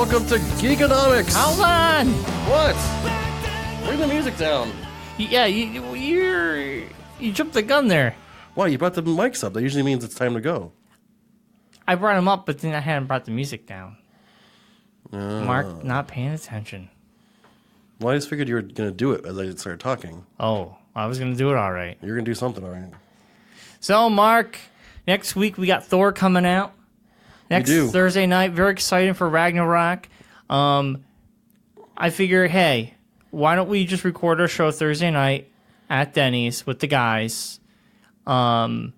welcome to Geekonomics. Hold on. What? Bring the music down. Yeah, you jumped the gun there. Why, you brought the mics up. That usually means it's time to go. I brought them up, but then I hadn't brought the music down. Mark, not paying attention. Well, I just figured you were going to do it as I started talking. Oh, I was going to do it all right. You're going to do something all right. So, Mark, next week we got Thor coming out. Next Thursday night. Very exciting for Ragnarok. I figure, hey, why don't we just record our show Thursday night at Denny's with the guys? And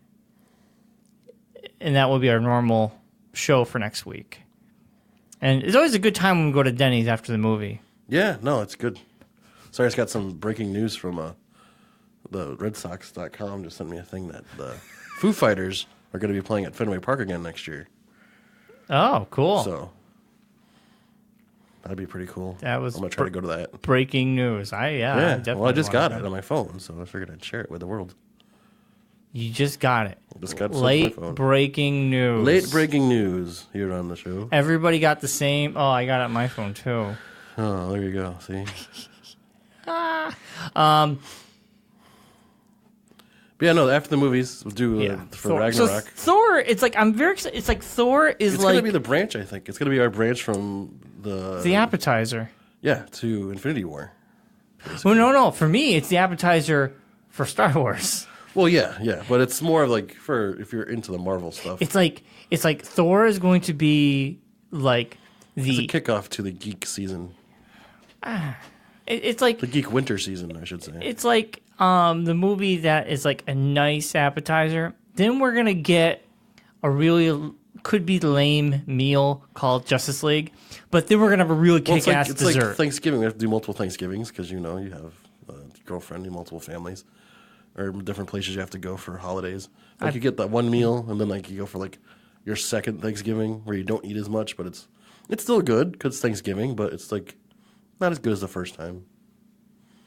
that will be our normal show for next week. And it's always a good time when we go to Denny's after the movie. Yeah, no, it's good. Sorry, I just got some breaking news from the RedSox.com. Just sent me a thing that the Foo Fighters are going to be playing at Fenway Park again next year. Oh, cool. So that'd be pretty cool. That was I'm going to try to go to that. Breaking news. Definitely. Well, I just got it on my phone, so I figured I'd share it with the world. You just got it. I just got it Late on my phone. breaking news. Late breaking news here on the show. Everybody got the same. Oh, I got it on my phone too. Oh, there you go. See? But yeah, no, after the movies, we'll do for Thor. Ragnarok. So Thor, it's like, I'm very excited. It's like Thor is It's like... going to be the branch, I think. It's going to be our branch from the appetizer. Yeah, to Infinity War. Well, no. For me, it's the appetizer for Star Wars. Well, yeah. But it's more of like, for if you're into the Marvel stuff. It's like Thor is going to be like It's a kickoff to the geek season. It's like... The geek winter season, I should say. It's like the movie that is like a nice appetizer. Then we're going to get a really, could be lame meal called Justice League. But then we're going to have a really kick-ass dessert. It's like Thanksgiving. We have to do multiple Thanksgivings because, you know, you have a girlfriend and multiple families. Or different places you have to go for holidays. Like you get that one meal and then like you go for like your second Thanksgiving where you don't eat as much. But it's still good because it's Thanksgiving. But it's like not as good as the first time.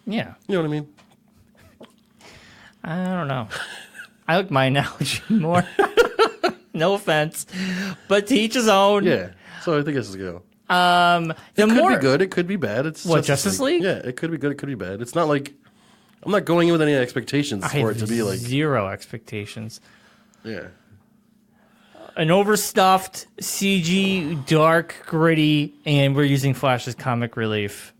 Yeah. You know what I mean? I don't know. I like my analogy more. No offense. But to each his own. Yeah. So I think this is go. It could be good. It could be bad. It's what, Justice League? Yeah, it could be good. It could be bad. It's not like I'm not going in with any expectations for it to be like zero expectations. Yeah. An overstuffed CG, dark, gritty, and we're using Flash as comic relief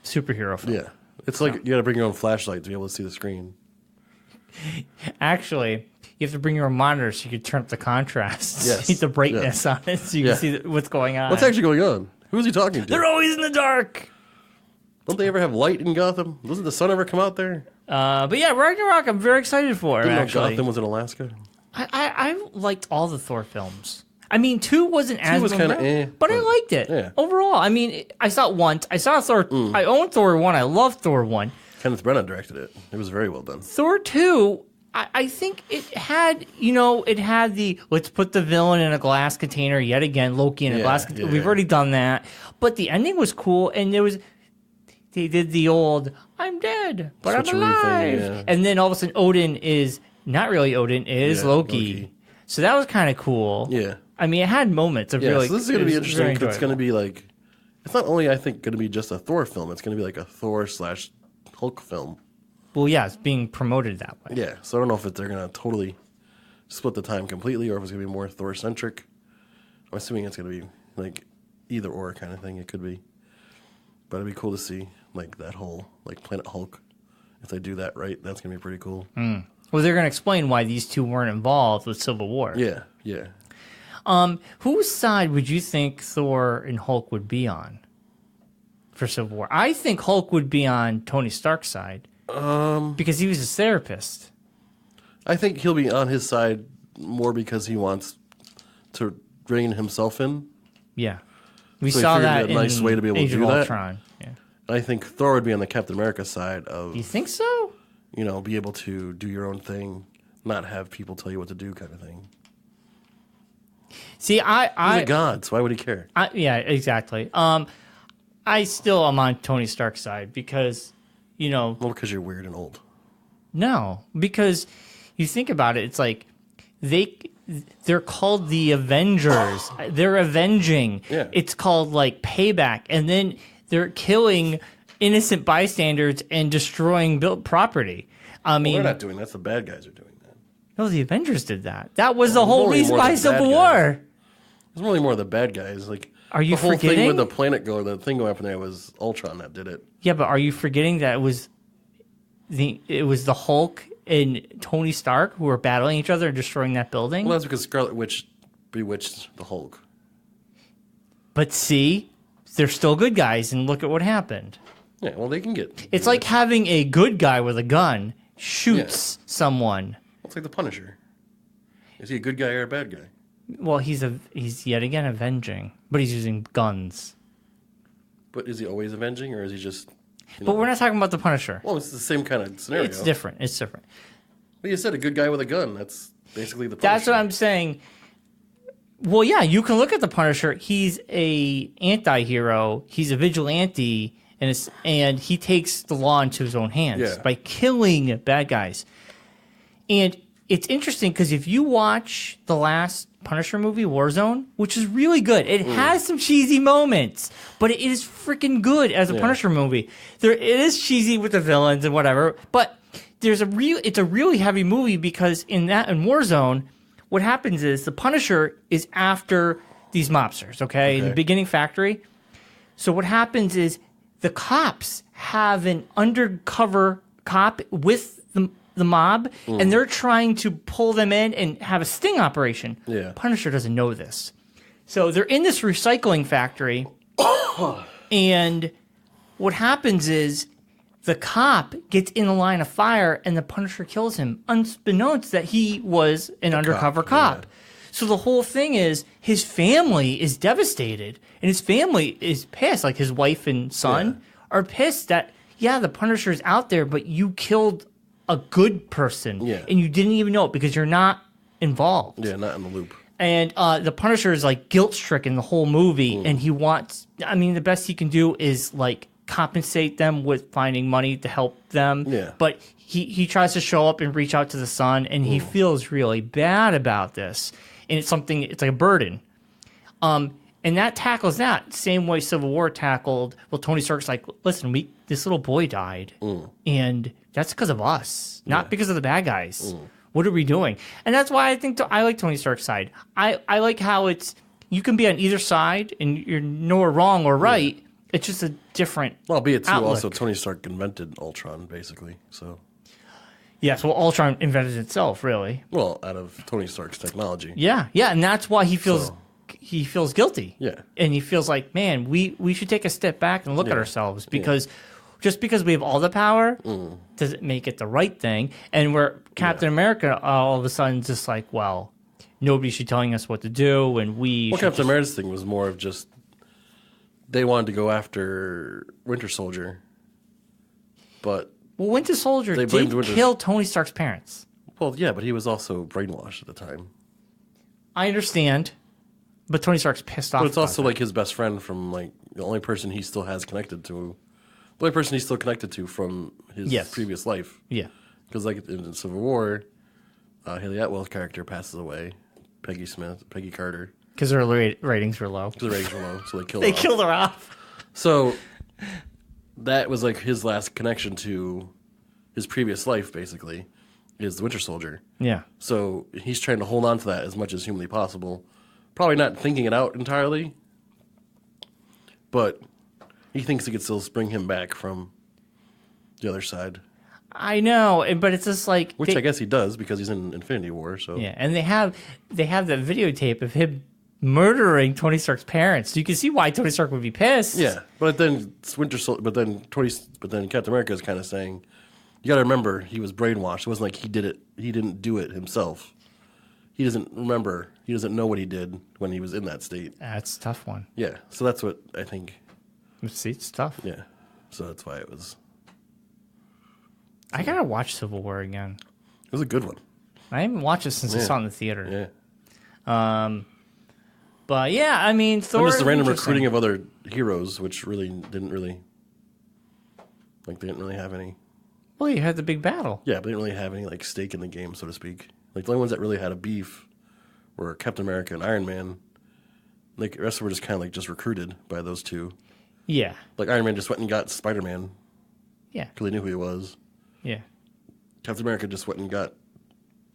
superhero film. Yeah. It's like you got to bring your own flashlight to be able to see the screen. Actually, you have to bring your own monitor so you can turn up the contrast. Yes. See the brightness on it so you can see what's going on. What's actually going on? Who's he talking to? They're always in the dark. Don't they ever have light in Gotham? Doesn't the sun ever come out there? But yeah, Ragnarok I'm very excited for. Didn't know actually. Gotham was in Alaska? I liked all the Thor films. I mean, 2 wasn't as was kind of but I liked it. Yeah. Overall, I mean, I saw it once. I saw Thor. I own Thor 1. I love Thor 1. Kenneth Branagh directed it. It was very well done. Thor 2, I think it had, the let's put the villain in a glass container yet again, Loki in a glass container. We've already done that. But the ending was cool, and they did the old, I'm dead, but I'm alive. Thing, yeah. And then all of a sudden Odin is, not really Odin, is Loki. So that was kind of cool. Yeah. I mean, it had moments of really... So this is going to be interesting because it's going to be like... It's not only, I think, going to be just a Thor film. It's going to be like a Thor/Hulk film. Well, yeah, it's being promoted that way. Yeah, so I don't know if they're going to totally split the time completely or if it's going to be more Thor-centric. I'm assuming it's going to be like either or kind of thing. It could be. But it'd be cool to see like that whole like Planet Hulk. If they do that right, that's going to be pretty cool. Well, they're going to explain why these two weren't involved with Civil War. Yeah. Whose side would you think Thor and Hulk would be on for Civil War? I think Hulk would be on Tony Stark's side because he was his therapist. I think he'll be on his side more because he wants to rein himself in. Yeah. We So he saw figured that a nice in way to be able to Age do of that. Ultron. Yeah. I think Thor would be on the Captain America side of, You think so? be able to do your own thing, not have people tell you what to do kind of thing. See, He's a god, so why would he care? Yeah, exactly. I still am on Tony Stark's side because, Well, because you're weird and old. no, because you think about it, it's like they're called the Avengers. They're avenging. Yeah. It's called like payback, and then they're killing innocent bystanders and destroying built property. I mean, they're not doing that. That's the bad guys are doing that. No, the Avengers did that. That was the whole reason why Civil War. It's really more the bad guys. Like, are you forgetting? The whole thing with the planet the thing going up in there was Ultron that did it. Yeah, but are you forgetting that it was the Hulk and Tony Stark who were battling each other and destroying that building? Well, that's because Scarlet Witch bewitched the Hulk. But see, they're still good guys, and look at what happened. Yeah, well, they can get... It's like having a good guy with a gun shoots someone. It's like the Punisher. Is he a good guy or a bad guy? Well, he's yet again avenging, but he's using guns. But is he always avenging, or is he just... But we're not talking about the Punisher. Well, it's the same kind of scenario. It's different. But you said a good guy with a gun. That's basically the Punisher. That's what I'm saying. Well, yeah, you can look at the Punisher. He's a anti-hero. He's a vigilante, and he takes the law into his own hands by killing bad guys. And it's interesting because if you watch the last Punisher movie, Warzone, which is really good, it has some cheesy moments, but it is freaking good as a Punisher movie. It is cheesy with the villains and whatever, but it's a really heavy movie because in Warzone, what happens is the Punisher is after these mobsters, okay? In the beginning factory. So what happens is the cops have an undercover cop with the mob, and they're trying to pull them in and have a sting operation. Yeah. Punisher doesn't know this. So they're in this recycling factory, and what happens is the cop gets in the line of fire, and the Punisher kills him, unbeknownst that he was an undercover cop. Yeah. So the whole thing is his family is devastated, and his family is pissed. Like his wife and son are pissed that, the Punisher's out there, but you killed a good person, and you didn't even know it because you're not involved. Yeah, not in the loop. And the Punisher is like guilt-stricken the whole movie, and he wants... I mean, the best he can do is like compensate them with finding money to help them. Yeah. But he tries to show up and reach out to the son, and he feels really bad about this. And it's like a burden. And that tackles that same way Civil War tackled. Well, Tony Stark's like, listen, this little boy died, and that's because of us, not because of the bad guys. What are we doing? And that's why I think I like Tony Stark's side. I like how you can be on either side, and you're nor wrong or right. Yeah. It's just a different outlook. Also Tony Stark invented Ultron, basically. So. Yes, well, Ultron invented itself, really. Well, out of Tony Stark's technology. Yeah, and that's why he feels guilty. Yeah. And he feels like, man, we should take a step back and look at ourselves because just because we have all the power doesn't make it the right thing. And where Captain America all of a sudden just like, well, nobody should be telling us what to do, and Captain America's thing was more of just they wanted to go after Winter Soldier, but Winter Soldier did kill Tony Stark's parents. Well, yeah, but he was also brainwashed at the time. I understand. But Tony Stark's pissed off. But it's also like his best friend from like the only person he still has connected to. The only person he's still connected to from his previous life. Yeah. Because like in Civil War, Haley Atwell's character passes away. Peggy Carter. Because their ratings were low. So they killed her off. Killed her off. So that was like his last connection to his previous life, basically, is the Winter Soldier. Yeah. So he's trying to hold on to that as much as humanly possible. Probably not thinking it out entirely, but he thinks he could still bring him back from the other side. I know, but it's just like... Which I guess he does because he's in Infinity War. So yeah, and they have that videotape of him murdering Tony Stark's parents. So you can see why Tony Stark would be pissed. Yeah, but then Captain America is kind of saying, you got to remember he was brainwashed. It wasn't like he did it. He didn't do it himself. He doesn't remember. He doesn't know what he did when he was in that state. That's a tough one. Yeah, so that's what I think. See, it's tough. Yeah, so that's why it was. I gotta watch Civil War again. It was a good one. I haven't watched it since I saw it in the theater. Yeah. But yeah, I mean, Thor. And just the random recruiting of other heroes, which really didn't really have any. Well, you had the big battle. Yeah, but they didn't really have any like stake in the game, so to speak. Like, the only ones that really had a beef were Captain America and Iron Man. Like, the rest were just kind of, like, just recruited by those two. Yeah. Like, Iron Man just went and got Spider-Man. Yeah. Because they knew who he was. Yeah. Captain America just went and got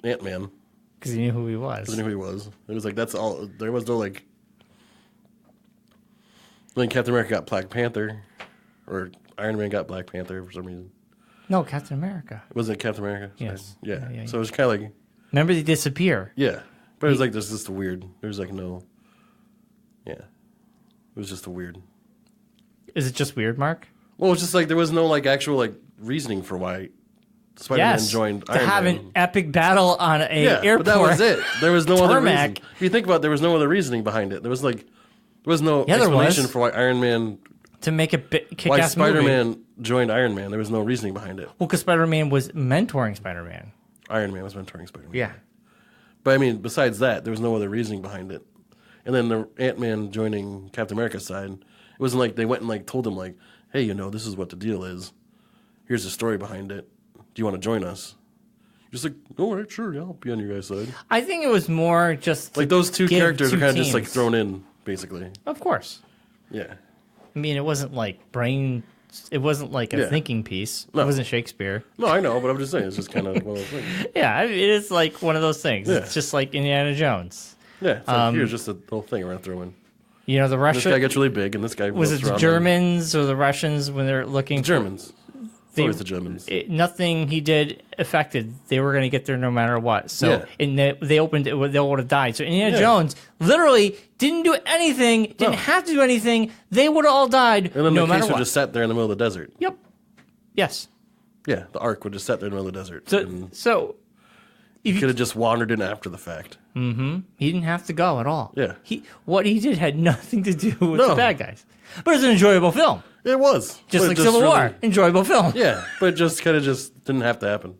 Ant-Man. Because he knew who he was. Because he knew who he was. It was like, that's all. There was no, like... Then Captain America got Black Panther. Or Iron Man got Black Panther for some reason. No, Captain America. Wasn't it Captain America? Yes. Yeah. So it was kind of like... Remember, they disappear. Yeah. But it was like, there's just a weird... There's like no... Yeah. It was just a weird... Is it just weird, Mark? Well, it's just like, there was no like actual like reasoning for why Spider-Man joined Iron Man. To have an epic battle on a airport. But that was it. There was no other reason. Tarmac. If you think about it, there was no other reasoning behind it. There was no explanation for why Iron Man... To make a kick-ass why movie. Spider-Man joined Iron Man. There was no reasoning behind it. Well, because Spider-Man was mentoring Spider-Man. Iron Man was mentoring Spider-Man. Yeah. But I mean, besides that, there was no other reasoning behind it. And then the Ant-Man joining Captain America's side, it wasn't like they went and like told him like, hey, you know, this is what the deal is. Here's the story behind it. Do you want to join us? Just like, all right, sure, yeah, I'll be on your guys' side. I think it was more just like those two characters are kind of teams. just like thrown in, basically. Of course. Yeah. I mean, it wasn't like brain. It wasn't like a thinking piece. No. It wasn't Shakespeare. No, I know, but I'm just saying it's just kind of one of those things. Yeah, I mean, it is like one of those things. Yeah. It's just like Indiana Jones. Yeah, it's like, here's just a little thing we're going to throw in. You know, the Russian... This guy gets really big, and this guy... Was it the Germans or the Russians when they're looking... The Germans. Always the Germans. Nothing he did affected. They were going to get there no matter what. So and they opened it, they would have died. So Indiana Jones literally didn't do anything, didn't have to do anything. They would have all died and then no the matter case what. would just sat there in the middle of the desert. Yep. Yes. Yeah, the Ark would just sat there in the middle of the desert. So he could have just wandered in after the fact. Mm-hmm. He didn't have to go at all. Yeah. What he did had nothing to do with the bad guys. But it's an enjoyable film. It was. Just like Civil War. Enjoyable film. Yeah, but it just kind of just didn't have to happen.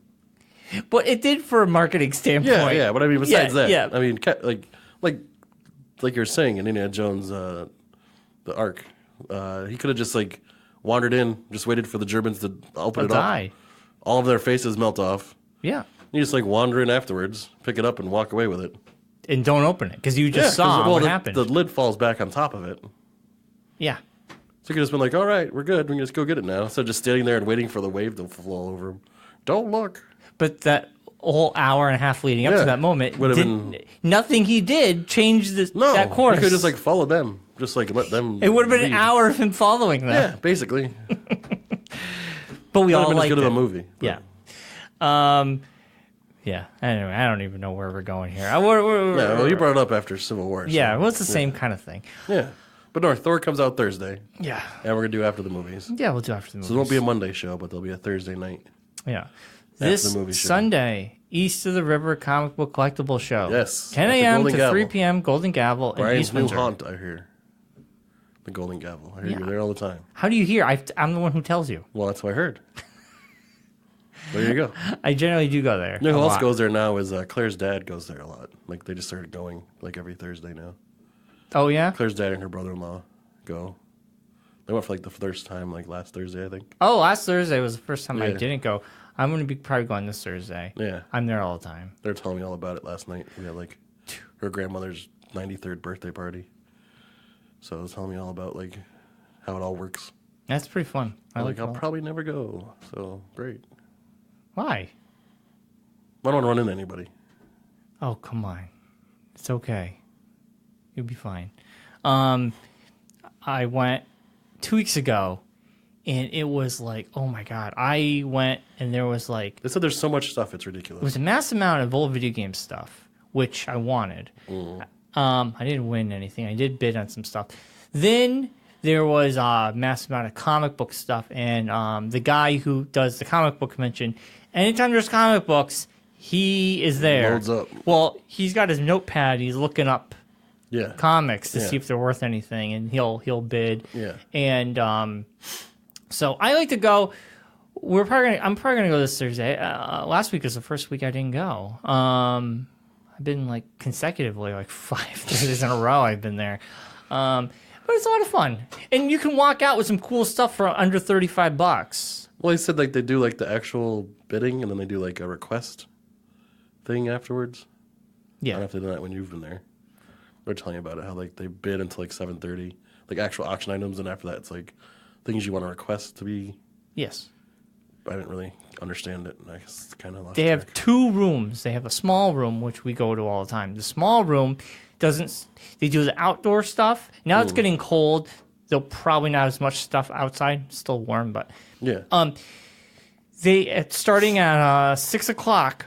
But it did for a marketing standpoint. Yeah, but I mean, besides that, I mean, like you're saying in Indiana Jones, the Ark, he could have just like wandered in, just waited for the Germans to open it up. All of their faces melt off. Yeah. You just like wander in afterwards, pick it up, and walk away with it. And don't open it, because you just saw what happened. The lid falls back on top of it. Yeah. So you could just been like, all right, we're good. We can just go get it now. Instead of just standing there and waiting for the wave to flow over him. Don't look. But that whole hour and a half leading up to that moment, nothing he did changed that course. You could just like follow them. Just like let them It would have been an hour of him following them. Yeah, basically. But we all liked it. It would have been as good of a movie. Yeah. Yeah. Anyway, I don't even know where we're going here. Well, you brought it up after Civil War. Yeah, well, it's the same kind of thing. Yeah. But no, Thor comes out Thursday. Yeah. And we're going to do after the movies. Yeah, we'll do after the movies. So it won't be a Monday show, but there'll be a Thursday night. Yeah. This Sunday, East of the River Comic Book Collectible Show. Yes. 10 a.m. to 3 p.m. Golden Gavel in East Windsor. New haunt, I hear. The Golden Gavel. I hear you're there all the time. How do you hear? I'm the one who tells you. Well, that's what I heard. There you go. I generally do go there. You know who else goes there now is Claire's dad goes there a lot. Like, they just started going like every Thursday now. Oh, yeah? Claire's dad and her brother-in-law go. They went for like the first time like last Thursday, I think. Oh, last Thursday was the first time I didn't go. I'm going to be probably going this Thursday. Yeah. I'm there all the time. They were telling me all about it last night. We had like her grandmother's 93rd birthday party. So it was telling me all about like how it all works. That's pretty fun. I'll probably never go. So great. Why? I don't want to run into anybody. Oh, come on. It's okay. You'll be fine. I went 2 weeks ago, and it was like, oh my God. I went, and there was like... They said there's so much stuff, it's ridiculous. It was a massive amount of old video game stuff, which I wanted. I didn't win anything. I did bid on some stuff. Then there was a massive amount of comic book stuff, and the guy who does the comic book convention, anytime there's comic books, he is there. Loads up. Well, he's got his notepad. He's looking up comics to see if they're worth anything, and he'll bid. Yeah. And so I like to go. I'm probably gonna go this Thursday. Last week was the first week I didn't go. I've been like consecutively like 5 Thursdays in a row. I've been there. But it's a lot of fun, and you can walk out with some cool stuff for under $35. Well, he said like they do like the actual bidding, and then they do like a request thing afterwards. Yeah. I don't have to do that when you've been there. They're telling you about it, how like they bid until like 7:30, like actual auction items, and after that it's like things you want to request to be. Yes. I didn't really understand it, and I guess kind of lost They have track. 2 rooms. They have a small room, which we go to all the time. The small room doesn't. They do the outdoor stuff. Now it's getting cold. They'll probably not as much stuff outside. It's still warm, but Yeah. Starting at 6 o'clock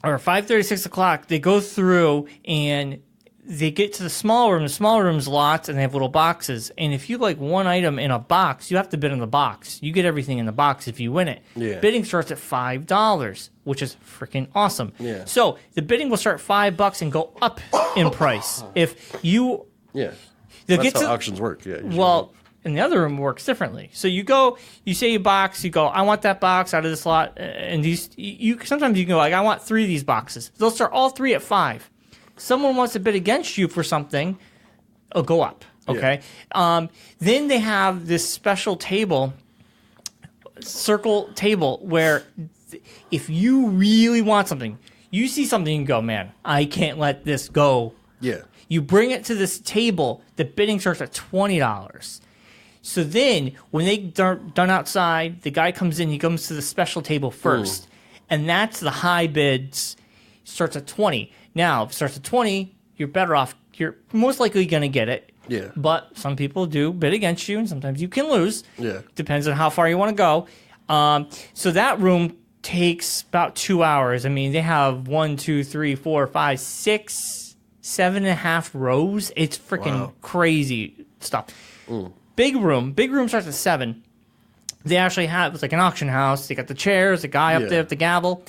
or 5:30, 6 o'clock. They go through and they get to the small room. The small room's lots, and they have little boxes. And if you like one item in a box, you have to bid in the box. You get everything in the box if you win it. Yeah. Bidding starts at $5, which is freaking awesome. Yeah. So the bidding will start at $5 and go up in price. If you Yeah. they'll That's get how to auctions work. Yeah. usually. well, in the other room works differently. So you go, you say a box, you go, I want that box out of this lot, and these you sometimes you can go like, I want 3 of these boxes. They'll start all 3 at 5. Someone wants to bid against you for something, it'll go up. Okay. Yeah. Then they have this special table, circle table, where if you really want something, you see something and go, man, I can't let this go. Yeah. You bring it to this table, the bidding starts at $20. So then, when they done outside, the guy comes in, he comes to the special table first. And that's the high bids, starts at 20. Now, if it starts at 20, you're better off. You're most likely going to get it. Yeah. But some people do bid against you, and sometimes you can lose. Yeah. Depends on how far you want to go. So that room takes about 2 hours. I mean, they have 1, 2, 3, 4, 5, 6, 7.5 rows. It's freaking crazy stuff. Big room starts at 7. They actually have, it's like an auction house. They got the chairs, the guy up there with the gavel.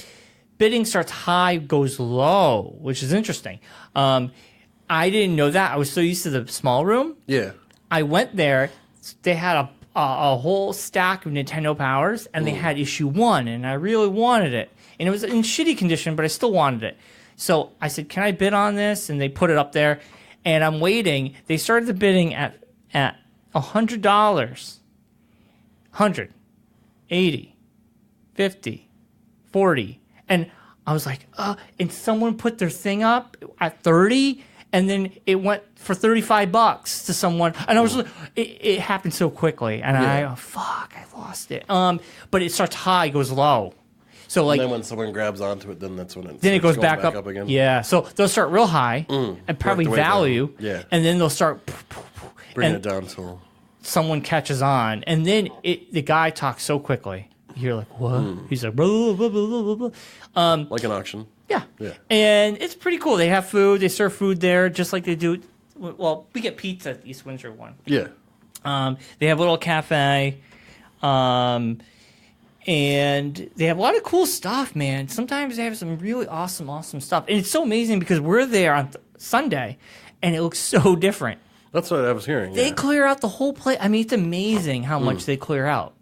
Bidding starts high, goes low, which is interesting. I didn't know that. I was so used to the small room. Yeah. I went there. They had a whole stack of Nintendo Powers, and they had issue 1, and I really wanted it. And it was in shitty condition, but I still wanted it. So I said, can I bid on this? And they put it up there, and I'm waiting. They started the bidding at $100, 100, 80, 50, 40. And I was like, and someone put their thing up at 30, and then it went for $35 to someone. And I was like, it happened so quickly. And I lost it. But it starts high, goes low. So like, and then when someone grabs onto it, then that's when it goes back up again. Yeah. So they'll start real high and probably value. Yeah. And then they'll start Bring it down till someone catches on. And then the guy talks so quickly. You're like, what? He's like, blah, blah, blah, blah, blah, blah. like an auction. Yeah. Yeah. And it's pretty cool. They have food. They serve food there just like they do. Well, we get pizza at the East Windsor one. Yeah. They have a little cafe. And they have a lot of cool stuff, man. Sometimes they have some really awesome stuff. And it's so amazing because we're there on Sunday, and it looks so different. That's what I was hearing. They clear out the whole place. I mean, it's amazing how much they clear out.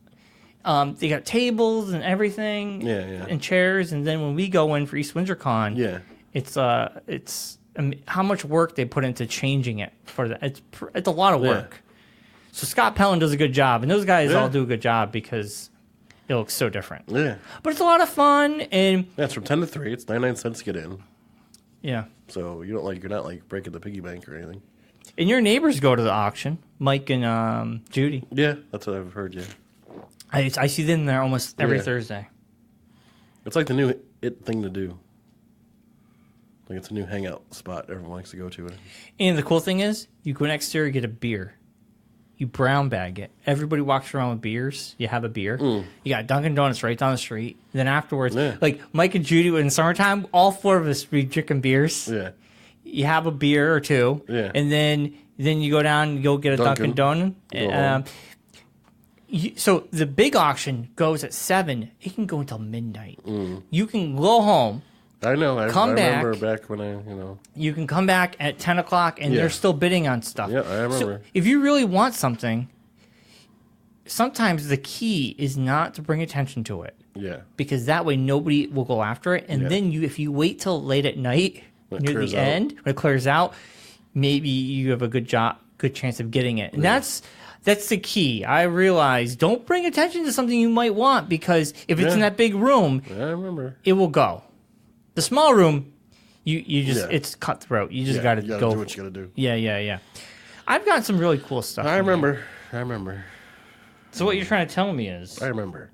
They got tables and everything, and chairs. And then when we go in for East Windsor Con, it's how much work they put into changing it for that. It's a lot of work. So Scott Pellin does a good job, and those guys all do a good job because it looks so different. Yeah, but it's a lot of fun, and it's from 10 to 3. It's 99 cents to get in. Yeah. So you're not like breaking the piggy bank or anything. And your neighbors go to the auction, Mike and Judy. Yeah, that's what I've heard. Yeah. I see them there almost every Thursday. It's like the new thing to do. Like it's a new hangout spot everyone likes to go to. And the cool thing is, you go next door, you get a beer. You brown bag it. Everybody walks around with beers. You have a beer. You got Dunkin' Donuts right down the street. And then afterwards, like Mike and Judy, in summertime, all 4 of us be drinking beers. Yeah. You have a beer or 2. Yeah. And then you go down and go get a Dunkin' Donut. So the big auction goes at 7. It can go until midnight. You can go home. I know. I remember back when You can come back at 10 o'clock and they're still bidding on stuff. Yeah, I remember. So if you really want something, sometimes the key is not to bring attention to it. Yeah. Because that way nobody will go after it. And then if you wait till late at night near the end, when it clears out, maybe you have a good chance of getting it. And that's the key. I realize don't bring attention to something you might want because if it's in that big room, I remember. it will go. The small room, you just it's cutthroat. You just got to go. Do what you got to do. Yeah. I've got some really cool stuff. I remember. So what you're trying to tell me is... I remember.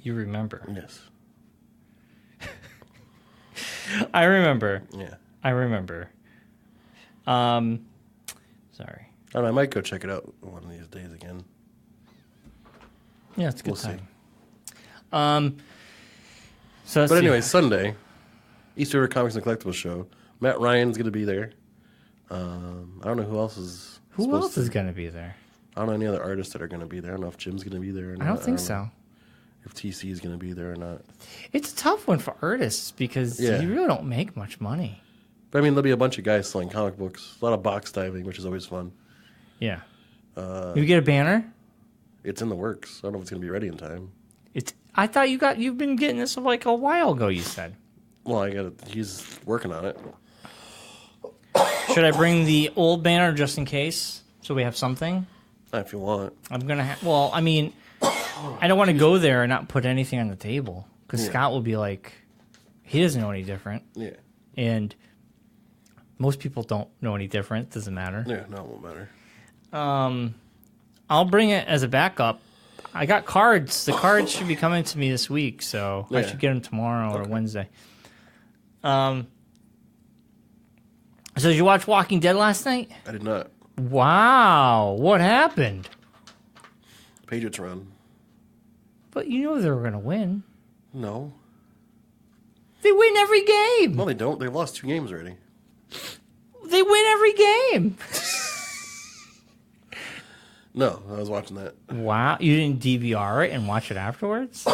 You remember. Yes. I remember. Yeah. I remember. Sorry. I don't know, I might go check it out one of these days again. Yeah, it's a good time. See. But anyway, Sunday, Easter Comics and Collectibles show. Matt Ryan's going to be there. I don't know who else is. Who else is going to be there? I don't know any other artists that are going to be there. I don't know if Jim's going to be there or not. I don't think so. If TC is going to be there or not. It's a tough one for artists because you really don't make much money. But I mean, there'll be a bunch of guys selling comic books. A lot of box diving, which is always fun. Yeah. You get a banner? It's in the works. I don't know if it's going to be ready in time. I thought you've been getting this like a while ago, you said. Well, he's working on it. Should I bring the old banner just in case so we have something? If you want. I'm going to well, I mean, I don't want to go there and not put anything on the table because Scott will be like, he doesn't know any different. Yeah. And most people don't know any different. Doesn't matter. Yeah, no, it won't matter. I'll bring it as a backup. I got cards. The cards should be coming to me this week, so I should get them tomorrow or Wednesday. So did you watch Walking Dead last night? I did not. What happened? Patriots run. But you know they were going to win. No. They win every game. No, they don't. They lost 2 games already. They win every game. No, I was watching that. Wow. You didn't DVR it and watch it afterwards?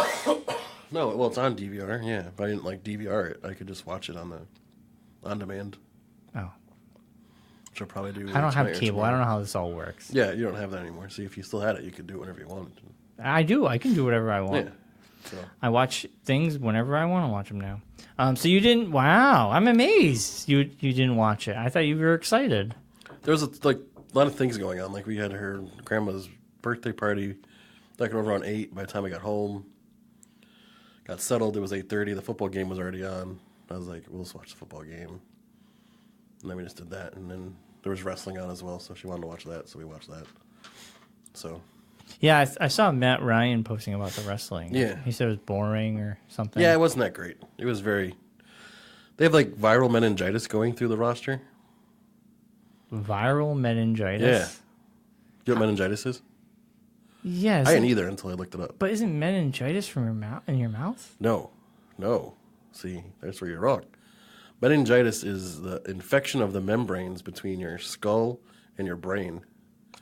No, well, it's on DVR, yeah. But I didn't DVR it. I could just watch it on demand. Oh. Which I'll probably do. I don't have cable. I don't know how this all works. Yeah, you don't have that anymore. See, if you still had it, you could do it whenever you wanted. I do. I can do whatever I want. Yeah. So. I watch things whenever I want to watch them now. So you didn't... Wow. I'm amazed you didn't watch it. I thought you were excited. There was a lot of things going on. We had her grandma's birthday party. That got over around 8 by the time I got home. Got settled. It was 8:30. The football game was already on. I was like, we'll just watch the football game. And then we just did that. And then there was wrestling on as well, so she wanted to watch that, so we watched that. So... Yeah, I saw Matt Ryan posting about the wrestling. Yeah. He said it was boring or something. Yeah, it wasn't that great. It was very... They have, viral meningitis going through the roster. Viral meningitis? Yeah. You know what meningitis is? Yes. I didn't either until I looked it up. But isn't meningitis from in your mouth? No. See, that's where you're wrong. Meningitis is the infection of the membranes between your skull and your brain.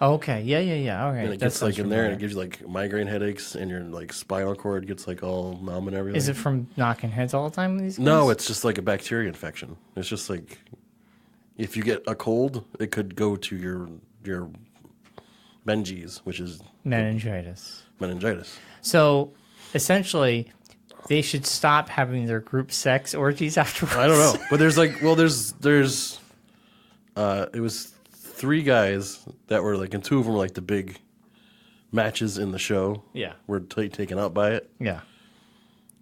Okay. Yeah. All right. And it gets in there and it gives you migraine headaches and your spinal cord gets all numb and everything. Is it from knocking heads all the time with these guys? No, it's just a bacteria infection. It's just if you get a cold, it could go to your meninges, which is meningitis. So essentially, they should stop having their group sex orgies afterwards. I don't know, but there's it was 3 guys that were and 2 of them were the big matches in the show. Yeah, were taken out by it. Yeah.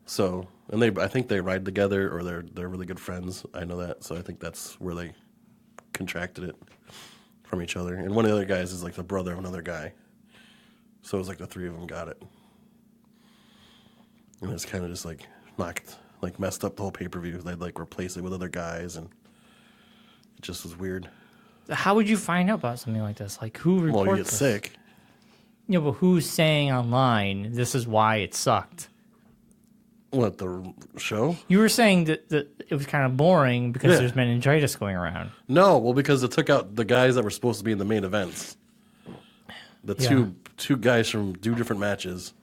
So, and I think they ride together, or they're really good friends. I know that, so I think that's where they contracted it from each other. And one of the other guys is the brother of another guy. So it was the 3 of them got it, and it's kind of just knocked, messed up the whole pay-per-view. They'd replace it with other guys, and it just was weird. How would you find out about something like this? Who reports? Well, you get sick. Yeah, but who's saying online this is why it sucked? What, the show? You were saying that it was kind of boring because there's meningitis going around. No, well, because it took out the guys that were supposed to be in the main events. The two guys from 2 different matches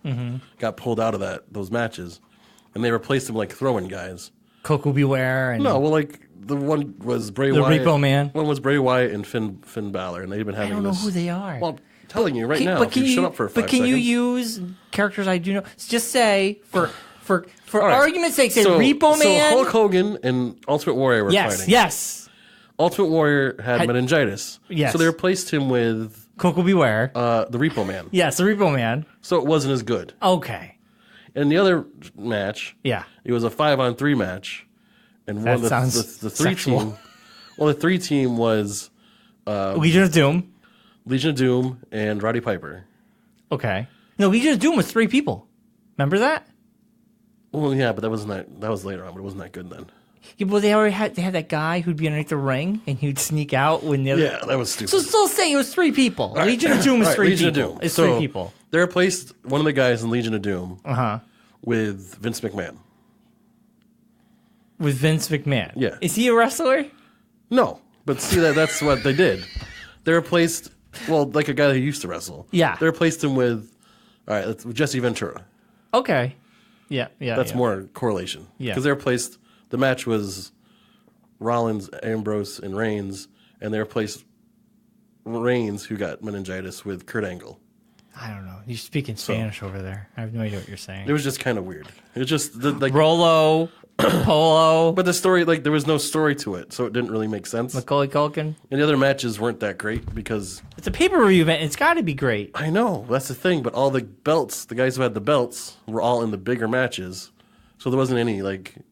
got pulled out of those matches, and they replaced them throwing guys. Coco Beware and no, well, the one was Bray Wyatt. The Repo Man. One was Bray Wyatt and Finn Balor, and they've been having. I don't know who they are. Well, I'm telling you right now. If you shut up for 5 seconds. But can you use characters I do know? Just say for argument's sake, say Repo Man. So Hulk Hogan and Ultimate Warrior were fighting. Yes. Ultimate Warrior had meningitis. Yes. So they replaced him with Coco Beware. The Repo Man. Yes, the Repo Man. So it wasn't as good. Okay. And the other match, it was a 5-on-3 match, And That one of sounds the three sexual. team. Well, the three team was Legion of Doom. Legion of Doom and Roddy Piper. Okay. No, Legion of Doom was 3 people. Remember that? Well, yeah, but that was later on, but it wasn't that good then. Yeah, well, they had that guy who'd be underneath the ring, and he'd sneak out when the other... Yeah, that was stupid. So still say it was 3 people. Right. Legion of Doom is 3 Legion people. Of Doom. It's so 3 people. They replaced one of the guys in Legion of Doom with Vince McMahon. With Vince McMahon. Yeah. Is he a wrestler? No, but see that's what they did. They replaced like a guy who used to wrestle. Yeah. They replaced him with Jesse Ventura. Okay. Yeah. That's more correlation. Yeah. Because they replaced the match was Rollins, Ambrose, and Reigns, and they replaced Reigns, who got meningitis, with Kurt Angle. I don't know. You're speaking Spanish over there. I have no idea what you're saying. It was just kind of weird. It was just Rolo, Polo. But the story, there was no story to it, so it didn't really make sense. Macaulay Culkin. And the other matches weren't that great because It's a pay-per-view event. It's got to be great. I know that's the thing. But all the belts, the guys who had the belts, were all in the bigger matches, so there wasn't any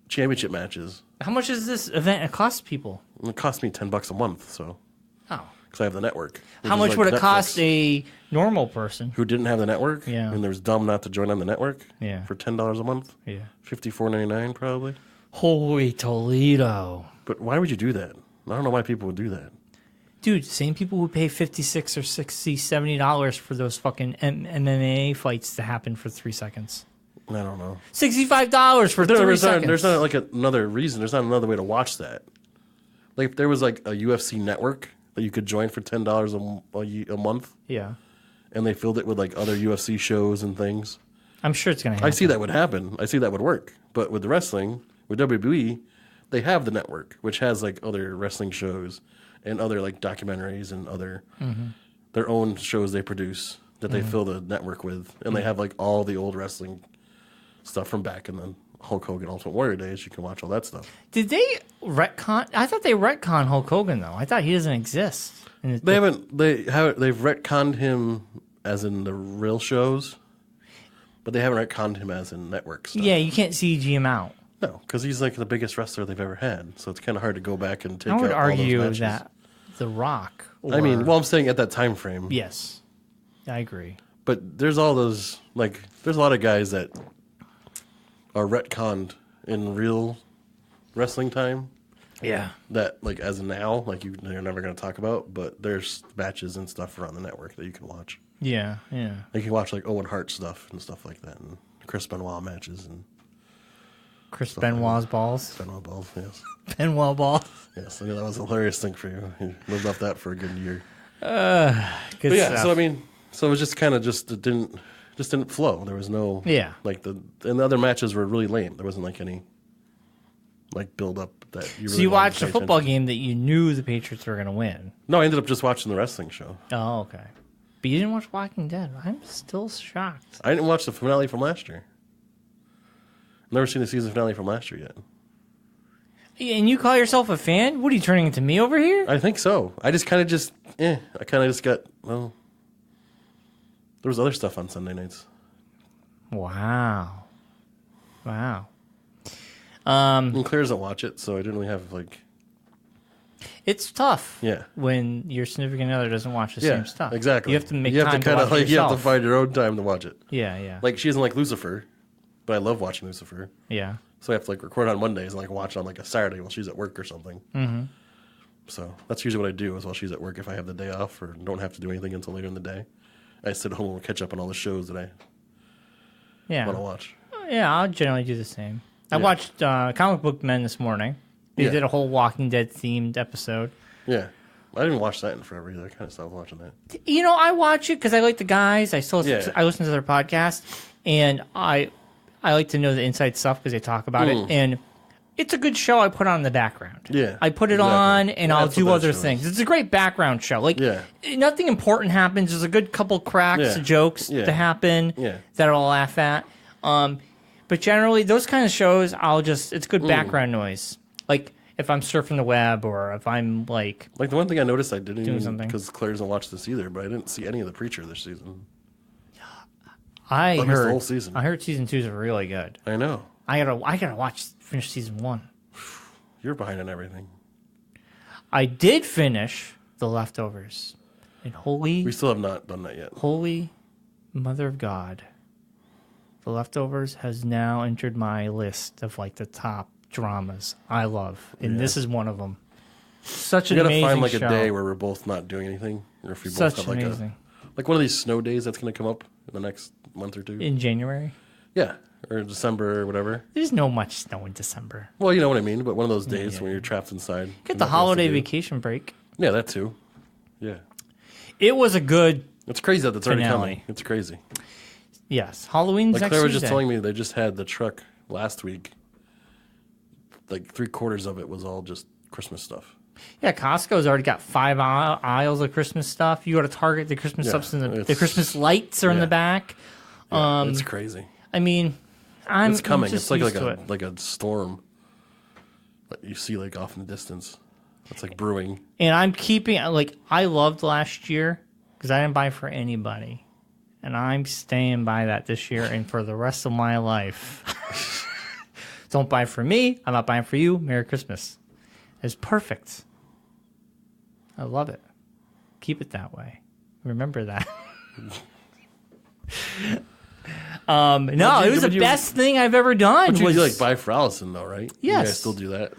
championship matches. How much does this event cost people? And it cost me $10 a month, so Oh. because I have the network. How much would it cost a normal person? Who didn't have the network? Yeah. And there was dumb not to join on the network. Yeah. For $10 a month. Yeah. $54.99 probably. Holy Toledo. But why would you do that? I don't know why people would do that. Dude, same people who pay $56 or $60, $70 for those fucking MMA fights to happen for 3 seconds. I don't know. $65 for 3 seconds. There's not another reason. There's not another way to watch that. Like if there was a UFC network that you could join for $10 a month. Yeah. And they filled it with other UFC shows and things. I'm sure it's going to happen. I see that would happen. I see that would work. But with the wrestling, with WWE, they have the network, which has other wrestling shows and other documentaries and other their own shows they produce that they fill the network with, and they have all the old wrestling stuff from back in the Hulk Hogan Ultimate Warrior days. You can watch all that stuff. Did they retcon? I thought they retconned Hulk Hogan though. I thought he doesn't exist. They haven't. They've retconned him as in the real shows, but they haven't retconned him as in network stuff. Yeah, you can't CG him out. No, because he's the biggest wrestler they've ever had. So it's kind of hard to go back and take I would out all those argue matches. that The Rock. I mean, I'm saying at that time frame. Yes, I agree. But there's all those there's a lot of guys that are retconned in real wrestling time. Yeah. That as of now, you're never going to talk about, but there's matches and stuff around the network that you can watch. Yeah. You can watch Owen Hart stuff and stuff like that, and Chris Benoit matches and Chris Benoit's balls. Benoit balls, yes. Benoit balls. Yes, I knew that was a hilarious thing for you. You lived off that for a good year. Good But yeah, stuff. so I mean, it was just kind of it didn't flow. There was no and the other matches were really lame. There wasn't any build up that you. So really you wanted watched to a pay football attention game that you knew the Patriots were going to win. No, I ended up just watching the wrestling show. Oh, okay. But you didn't watch Walking Dead. I'm still shocked. I didn't watch the finale from last year. I've never seen the season finale from last year yet. And you call yourself a fan? What are you turning into me over here? I think so. I just kind of got, there was other stuff on Sunday nights. Wow. And Claire doesn't watch it, so I didn't really have It's tough. Yeah. When your significant other doesn't watch the same stuff. Exactly. You have to make time to watch it you have yourself. to find your own time to watch it. Yeah. She doesn't like Lucifer, but I love watching Lucifer. Yeah. So I have to record on Mondays and watch on a Saturday while she's at work or something. Mm-hmm. So that's usually what I do is while she's at work, if I have the day off or don't have to do anything until later in the day, I sit home and catch up on all the shows that I want to watch. Yeah, I'll generally do the same. I watched Comic Book Men this morning. They did a whole Walking Dead themed episode. Yeah. I didn't watch that in forever either. I kind of stopped watching that. I watch it because I like the guys. I listen to their podcast, and I like to know the inside stuff because they talk about it. And it's a good show I put on in the background. Yeah. I put it on, and I'll do other show things. It's a great background show. Nothing important happens. There's a good couple cracks, jokes to happen that I'll laugh at. But generally, those kind of shows, it's good background noise. If I'm surfing the web or if I'm the one thing I noticed I didn't doing even, something. because Claire doesn't watch this either, but I didn't see any of the Preacher this season. I missed heard the whole season. I heard season 2 is really good. I know. I gotta finish season 1. You're behind on everything. I did finish The Leftovers. And we still have not done that yet. Holy Mother of God. The Leftovers has now entered my list of like the top dramas I love. And this is one of them. Such an amazing show. We gotta find like a day where we're both not doing anything. Or if we both have like one of these snow days that's gonna come up in the next month or two. In January? Yeah. Or December or whatever. There's no much snow in December. Well, you know what I mean, but one of those days when you're trapped inside. Get the holiday vacation break. Yeah, that too. Yeah. It was a good It's crazy that it's already coming. It's crazy. Yes. Halloween's next Claire was just telling me they just had the truck last week. Like 3/4 of it was all just Christmas stuff. Yeah, Costco's already got 5 aisles of Christmas stuff. You go to Target, the Christmas stuff's in the Christmas lights are in the back. Yeah, it's crazy. I mean, it's coming. It's like a storm that you see like off in the distance. It's like brewing. And I'm keeping like I loved last year because I didn't buy for anybody, and I'm staying by that this year and for the rest of my life. Don't buy for me. I'm not buying for you. Merry Christmas. It's perfect. I love it. Keep it that way. Remember that. No, it was the best thing I've ever done. But you like buy for Allison though, right? Yes. You guys still do that?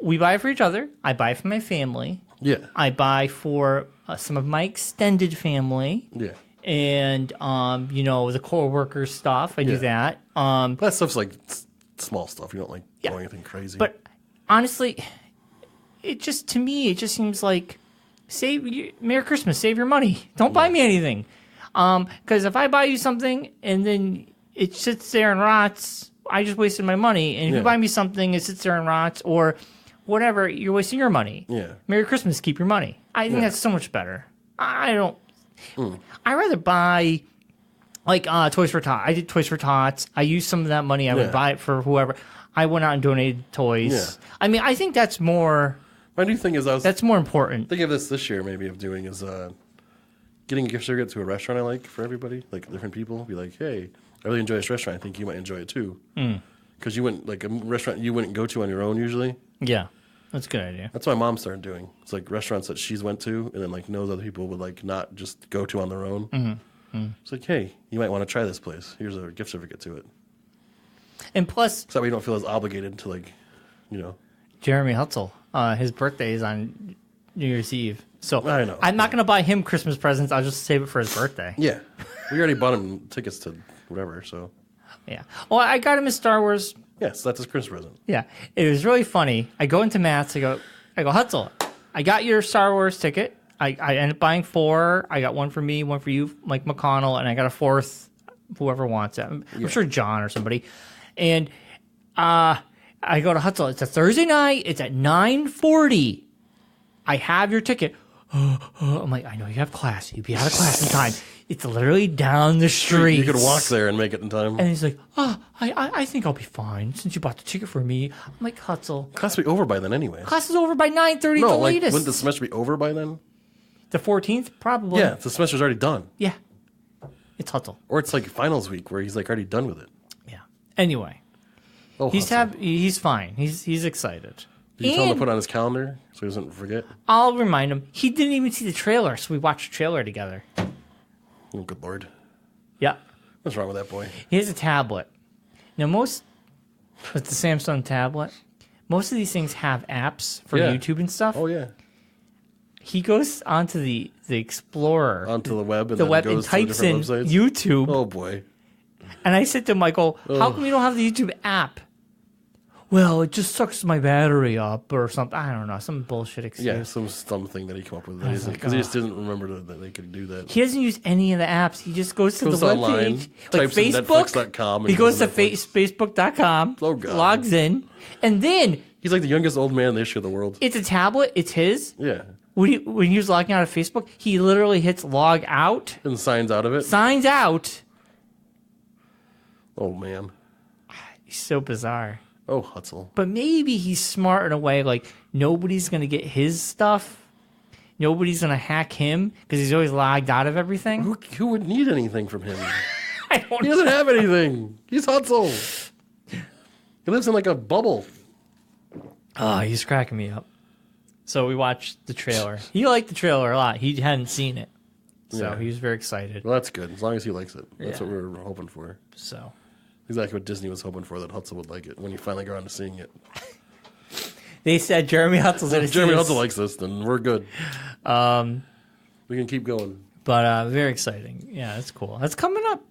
We buy for each other. I buy for my family. Yeah. I buy for some of my extended family. Yeah. And the core worker stuff. I do that. That stuff's like small stuff. You don't like go anything crazy. But honestly, to me it just seems like Merry Christmas, save your money. Don't buy me anything. Because if I buy you something and then it sits there and rots, I just wasted my money. And if you buy me something, it sits there and rots or whatever, you're wasting your money. Yeah. Merry Christmas, keep your money. I think that's so much better. I don't. I'd rather buy like Toys for Tots. I did Toys for Tots. I used some of that money. I would buy it for whoever. I went out and donated toys. Yeah. I mean, I think that's more. My new thing is that's more important. Thinking of this year maybe of doing is getting a gift certificate to a restaurant I like for everybody, like different people. Be like, hey, I really enjoy this restaurant. I think you might enjoy it too. Because you wouldn't like a restaurant you wouldn't go to on your own usually. Yeah, that's a good idea. That's what my mom started doing. It's like restaurants that she's went to and then like knows other people would like not just go to on their own. It's like, hey, you might want to try this place. Here's a gift certificate to it. And plus, so that way you don't feel as obligated to like, Jeremy Hutzel. His birthday is on New Year's Eve. So I know. I'm not going to buy him Christmas presents. I'll just save it for his birthday. Yeah. We already bought him tickets to whatever, so. Yeah. Well, I got him his Star Wars. Yes, that's his Christmas present. Yeah. It was really funny. I go into Matt's. I go, Hutzel, I got your Star Wars ticket. I ended up buying 4. I got one for me, one for you, Mike McConnell, and I got a 4th, whoever wants it. I'm sure John or somebody. And I go to Hutzel. It's a Thursday night. It's at 9:40. I have your ticket. I'm like, I know you have class. You'd be out of class in time. It's literally down the street. You could walk there and make it in time. And he's like, I think I'll be fine since you bought the ticket for me. I'm like, Hutzel. Class will be over by then anyway. Class is over by 9:30 the latest. Wouldn't the semester be over by then? The 14th? Probably. Yeah, the semester's already done. Yeah. It's Hutzel. Or it's like finals week where he's like already done with it. Yeah. Anyway. Oh, he's fine. He's excited. Did you tell him to put on his calendar so he doesn't forget? I'll remind him. He didn't even see the trailer, so we watched the trailer together. Oh, good Lord. Yeah. What's wrong with that boy? He has a tablet. Now, with the Samsung tablet, most of these things have apps for YouTube and stuff. Oh, yeah. He goes onto the Explorer. Onto the web and and types in websites? YouTube. Oh, boy. And I said to Michael, how come you don't have the YouTube app? Well, it just sucks my battery up or something. I don't know. Some bullshit excuse. Yeah, some thing that he came up with. Because he just didn't remember that they could do that. He doesn't use any of the apps. He just goes to the webpage. Like Facebook. He goes to Facebook.com, logs in, and then... He's like the youngest old man in the history of the world. It's a tablet. It's his. Yeah. When he was logging out of Facebook, he literally hits log out. And signs out of it? Signs out. Oh, man. He's so bizarre. Oh, Hutzel. But maybe he's smart in a way, like, nobody's going to get his stuff. Nobody's going to hack him because he's always logged out of everything. Who would need anything from him? He doesn't have anything. He's Hutzel. He lives in, like, a bubble. Oh, he's cracking me up. So we watched the trailer. He liked the trailer a lot. He hadn't seen it. So he was very excited. Well, that's good. As long as he likes it. That's what we were hoping for. So exactly what Disney was hoping for, that Hutzel would like it when you finally got around to seeing it. They said Jeremy Hutzel's in it. If Jeremy Hutzel likes this, then we're good. We can keep going. But very exciting. Yeah, that's cool. That's coming up.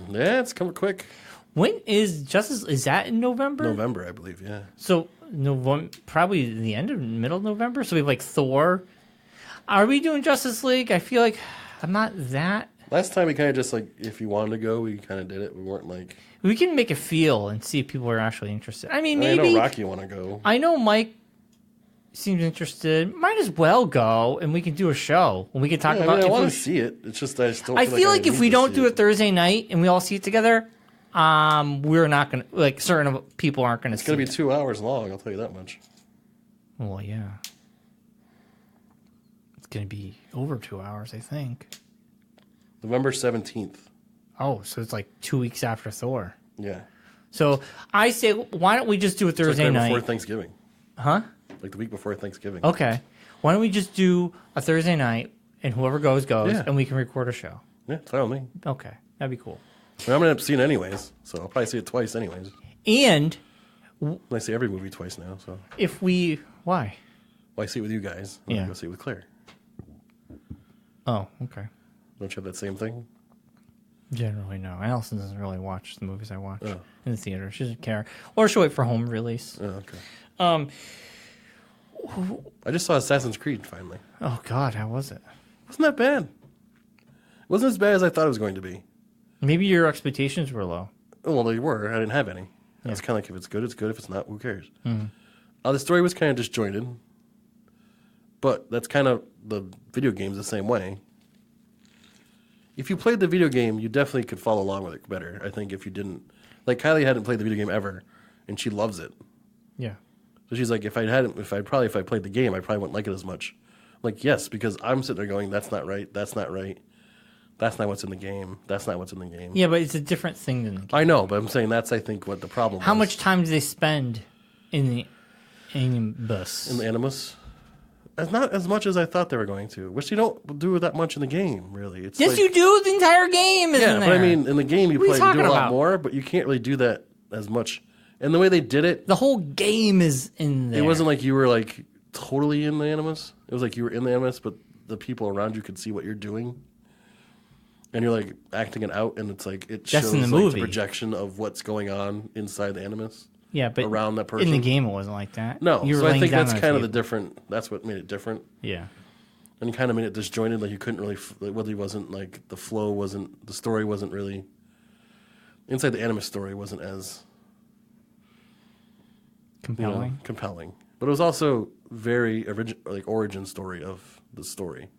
Yeah, it's coming quick. When is Justice? Is that in November? November, I believe, yeah. So November, probably the end of middle of November. So we have like Thor. Are we doing Justice League? I feel like I'm not that. Last time we kind of just like, if you wanted to go, we kind of did it. We weren't like. We can make a feel and see if people are actually interested. I mean, maybe. I know Rocky want to go. I know Mike seems interested. Might as well go, and we can do a show when we can talk about. I want to see it. It's just I just don't. I feel like if we don't do it Thursday night and we all see it together, we're not gonna like certain people aren't gonna. It's gonna be 2 hours long. I'll tell you that much. Well, yeah, it's gonna be over 2 hours, I think. November 17th. Oh, so it's like 2 weeks after Thor. Yeah. So I say, why don't we just do it Thursday night before Thanksgiving? Huh? Like the week before Thanksgiving. Okay. Why don't we just do a Thursday night, and whoever goes, and we can record a show. Yeah, it's fine with me. Okay, that'd be cool. I'm going to end up seeing it anyways, so I'll probably see it twice anyways. And I see every movie twice now, so. If we... Why? Well, I see it with you guys, and I go see it with Claire. Oh, okay. Don't you have that same thing? Generally, no. Allison doesn't really watch the movies I watch in the theater. She doesn't care. Or she'll wait for home release. Oh, okay. I just saw Assassin's Creed, finally. Oh, God, how was it? Wasn't that bad. It wasn't as bad as I thought it was going to be. Maybe your expectations were low. Well, they were. I didn't have any. Yeah. It's kind of like, if it's good, it's good. If it's not, who cares? Mm-hmm. The story was kind of disjointed. But that's kind of the video game's the same way. If you played the video game, you definitely could follow along with it better. I think if you didn't. Like, Kylie hadn't played the video game ever, and she loves it. Yeah. So she's like, if I played the game, I probably wouldn't like it as much. I'm like, yes, because I'm sitting there going, that's not right, that's not right. That's not what's in the game. That's not what's in the game. Yeah, but it's a different thing than the game. I know, but I'm saying that's, I think, what the problem How much time do they spend in the Animus? In the Animus? Not as much as I thought they were going to. Which you don't do that much in the game, really. It's yes, like, you do. The entire game is in there. But I mean, in the game you do a lot more, but you can't really do that as much. And the way they did it... The whole game is in there. It wasn't like you were like totally in the Animus. It was like you were in the Animus, but the people around you could see what you're doing. And you're like acting it out, and it's like it shows in the like movie. The projection of what's going on inside the Animus. Yeah, but around that person. In the game, it wasn't like that. No, so I think that's kind of the different. That's what made it different. Yeah, and it kind of made it disjointed. Like you couldn't really. It really wasn't like the flow wasn't. The story wasn't really. Inside the Animus story wasn't as compelling. Compelling, but it was also very origin story of the story.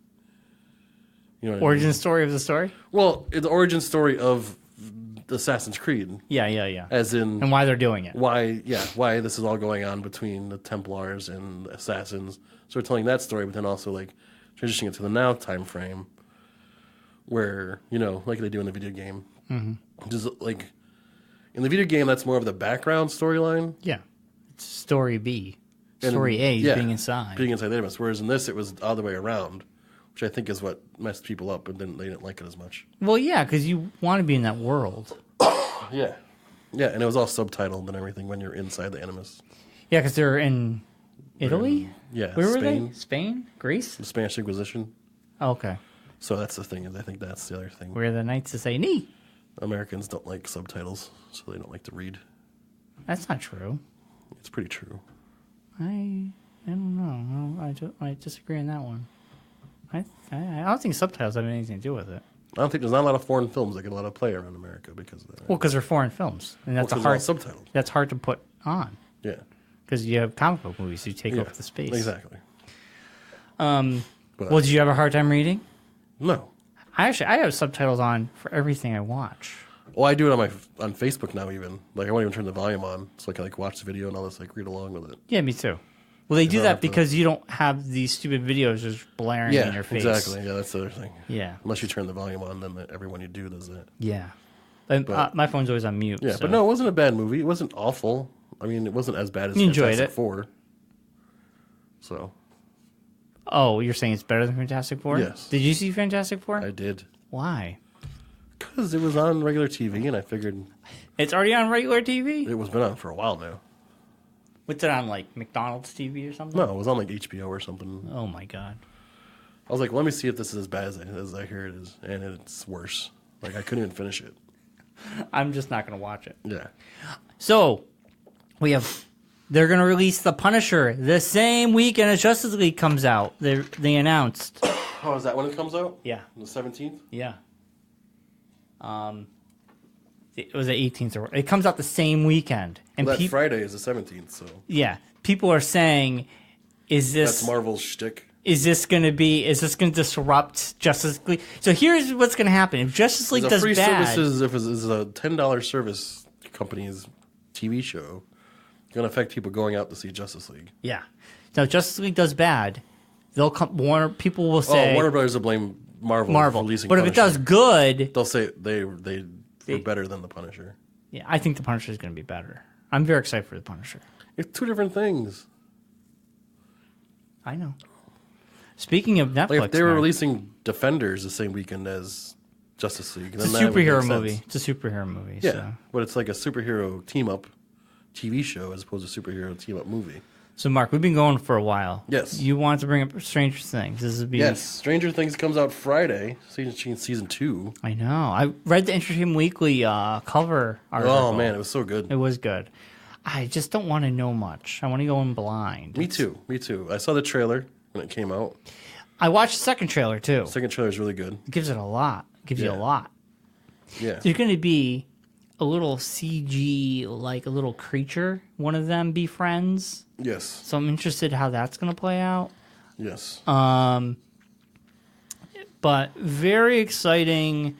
You know origin story of the story? Well, it's the origin story of Assassin's Creed. Yeah. As in... And why they're doing it. Why this is all going on between the Templars and the Assassins. So we're telling that story, but then also, like, transitioning it to the now time frame where, like they do in the video game. Mm-hmm. Just, like, in the video game, that's more of the background storyline. Yeah. It's story B. Story A is being inside. Being inside the Animus. Whereas in this, it was the other way around. Which I think is what messed people up, and then they didn't like it as much. Well, yeah, because you want to be in that world. Yeah, and it was all subtitled and everything when you're inside the Animus. Yeah, because they're in Italy? Where were they? Spain? Greece? The Spanish Inquisition. Oh, okay. So that's the thing, is I think that's the other thing. Where the knights to say knee. Americans don't like subtitles, so they don't like to read. That's not true. It's pretty true. I don't know. I disagree on that one. I don't think subtitles have anything to do with it. I don't think there's not a lot of foreign films that get a lot of play around America because of that. Well, because they're foreign films, and that's subtitled. That's hard to put on. Yeah, because you have comic book movies, you take up the space. Exactly. Well, did you have a hard time reading? No. I have subtitles on for everything I watch. Well, I do it on Facebook now. Even I won't even turn the volume on, so I can watch the video and all this, read along with it. Yeah, me too. Well, they do that because you don't have these stupid videos just blaring in your face. Exactly. Yeah, that's the other thing. Yeah. Unless you turn the volume on, then everyone you do does that. Yeah. My phone's always on mute. Yeah, so. But no, it wasn't a bad movie. It wasn't awful. I mean, it wasn't as bad as you enjoyed Fantastic it. Four. So. Oh, you're saying it's better than Fantastic Four? Yes. Did you see Fantastic Four? I did. Why? Because it was on regular TV, and I figured... It's already on regular TV? It was been on for a while now. What's it on, like McDonald's TV or something? No, it was on like HBO or something. Oh, my God. I was like, let me see if this is as bad as I hear it is. And it's worse. Like, I couldn't even finish it. I'm just not going to watch it. Yeah. So, they're going to release The Punisher the same weekend as Justice League comes out. They announced. Oh, is that when it comes out? Yeah. The 17th? Yeah. It was the 18th. It comes out the same weekend. And Well, that Friday is the 17th, so... Yeah. People are saying, is this... That's Marvel's shtick. Is this going to disrupt Justice League? So here's what's going to happen. If Justice League does free bad... services, if it's a $10 service company's TV show, it's going to affect people going out to see Justice League. Yeah. Now, if Justice League does bad, they'll come... people will say... Warner Brothers will blame Marvel for releasing But Punisher. if it does good... They'll say they were better than the Punisher. Yeah, I think the Punisher is going to be better. I'm very excited for the Punisher. It's two different things. I know. Speaking of Netflix, Like if they were releasing Defenders the same weekend as Justice League, it's a superhero movie. It's a superhero movie. Yeah, so. but it's like a superhero team-up TV show as opposed to superhero team-up movie. So, Mark, we've been going for a while. Yes. You wanted to bring up Stranger Things. This is Yes, Stranger Things comes out Friday, season 2. I know. I read the Entertainment Weekly cover article. Oh, man, it was so good. It was good. I just don't want to know much. I want to go in blind. Me too. I saw the trailer when it came out. I watched the second trailer, too. The second trailer is really good. It gives it a lot. It gives you a lot. Yeah. There's going to be a little CG, like a little creature. One of them befriends. Yes. So I'm interested how that's going to play out. Yes. But very exciting.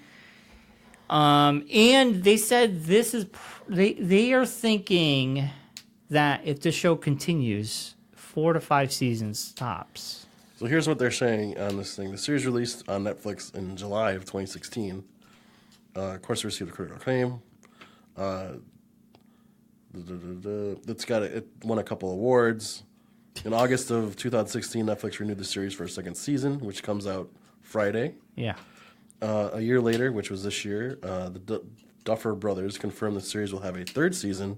And they said this is they are thinking that if the show continues, 4 to 5 seasons tops. So here's what they're saying on this thing. The series released on Netflix in July of 2016. Of course, it received a critical acclaim. It won a couple awards. In August of 2016, Netflix renewed the series for a second season, which comes out Friday. Yeah. A year later, which was this year, the Duffer Brothers confirmed the series will have a third season,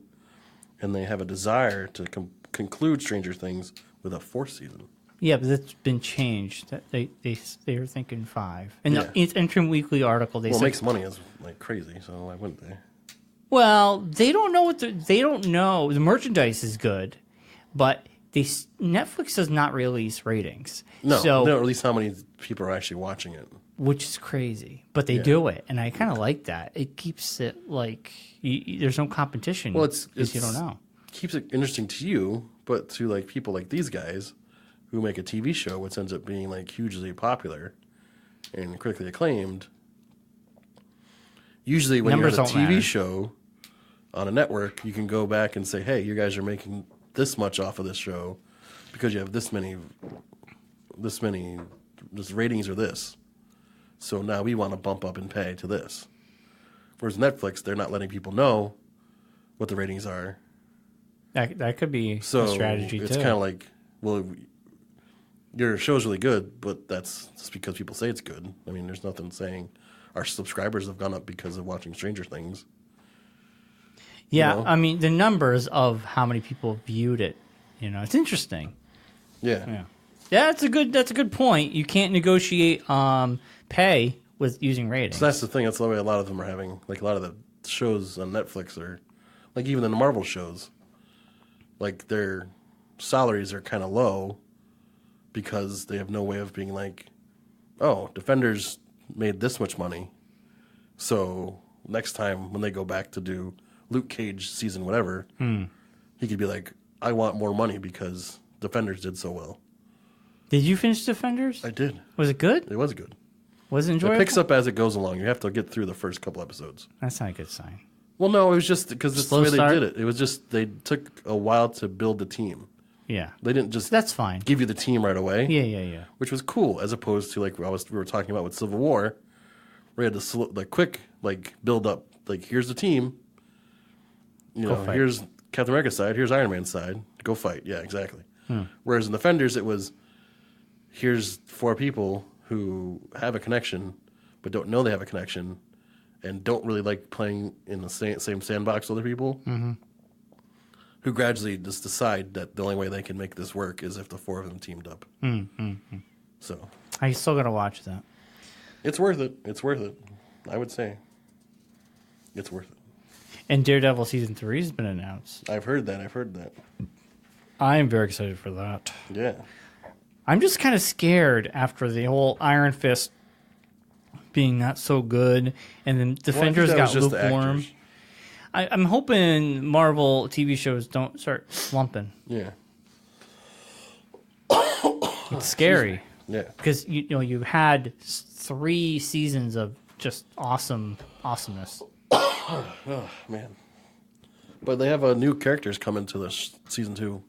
and they have a desire to conclude Stranger Things with a fourth season. Yeah, but that's been changed. They were thinking 5. And Yeah. it's Entertainment Weekly article. They Well, it said, makes money is like crazy, so why wouldn't they? well, they don't know they don't know. The merchandise is good, but Netflix does not release ratings. No, so, they don't release how many people are actually watching it. which is crazy. But they do it, and I kind of like that. It keeps it like there's no competition. Well, because you don't know. Keeps it interesting to you, but to like people like these guys who make a TV show, which ends up being like hugely popular and critically acclaimed. Usually, when Numbers you're on a don't TV matter. show on a network, you can go back and say, "Hey, you guys are making this much off of this show because you have this many, this ratings are this. So now we want to bump up and pay to this." Whereas Netflix, they're not letting people know what the ratings are. That could be a strategy it's too. kind of like, well, your show's really good, but that's just because people say it's good. I mean, there's nothing saying our subscribers have gone up because of watching Stranger Things. Yeah, you know? I mean the numbers of how many people viewed it. It's interesting. Yeah. Yeah, that's a good point. You can't negotiate pay with using ratings. So that's the thing. That's the way a lot of them are having. Like a lot of the shows on Netflix are, like even the Marvel shows, like their salaries are kind of low because they have no way of being like, oh, Defenders made this much money, so next time when they go back to do Luke Cage season whatever, he could be like, I want more money because Defenders did so well. Did you finish Defenders? I did. Was it good? It was good. Was it It enjoyable? picks up as it goes along. You have to get through the first couple episodes. That's not a good sign. Well, no, it was just because it's the Slow way start? they did it. It was just they took a while to build the team. Yeah, They didn't just that's fine. give you the team right away. Yeah. Which was cool, as opposed to like we were talking about with Civil War, where you had the quick build up. Like here's the team. Go fight. Here's Captain America's side. Here's Iron Man's side. Go fight. Yeah, exactly. Whereas in Defenders, it was, here's 4 people who have a connection, but don't know they have a connection, and don't really like playing in the same sandbox with other people, who gradually just decide that the only way they can make this work is if the 4 of them teamed up. So I still got to watch that. it's worth it. It's worth it. I would say it's worth it. And Daredevil Season 3 has been announced. I've heard that. I am very excited for that. Yeah. I'm just kind of scared after the whole Iron Fist being not so good, and then Defenders got lukewarm. I'm hoping Marvel TV shows don't start slumping. Yeah. It's scary. Yeah. Because you had 3 seasons of just awesomeness. Oh, man. But they have new characters coming to this season 2.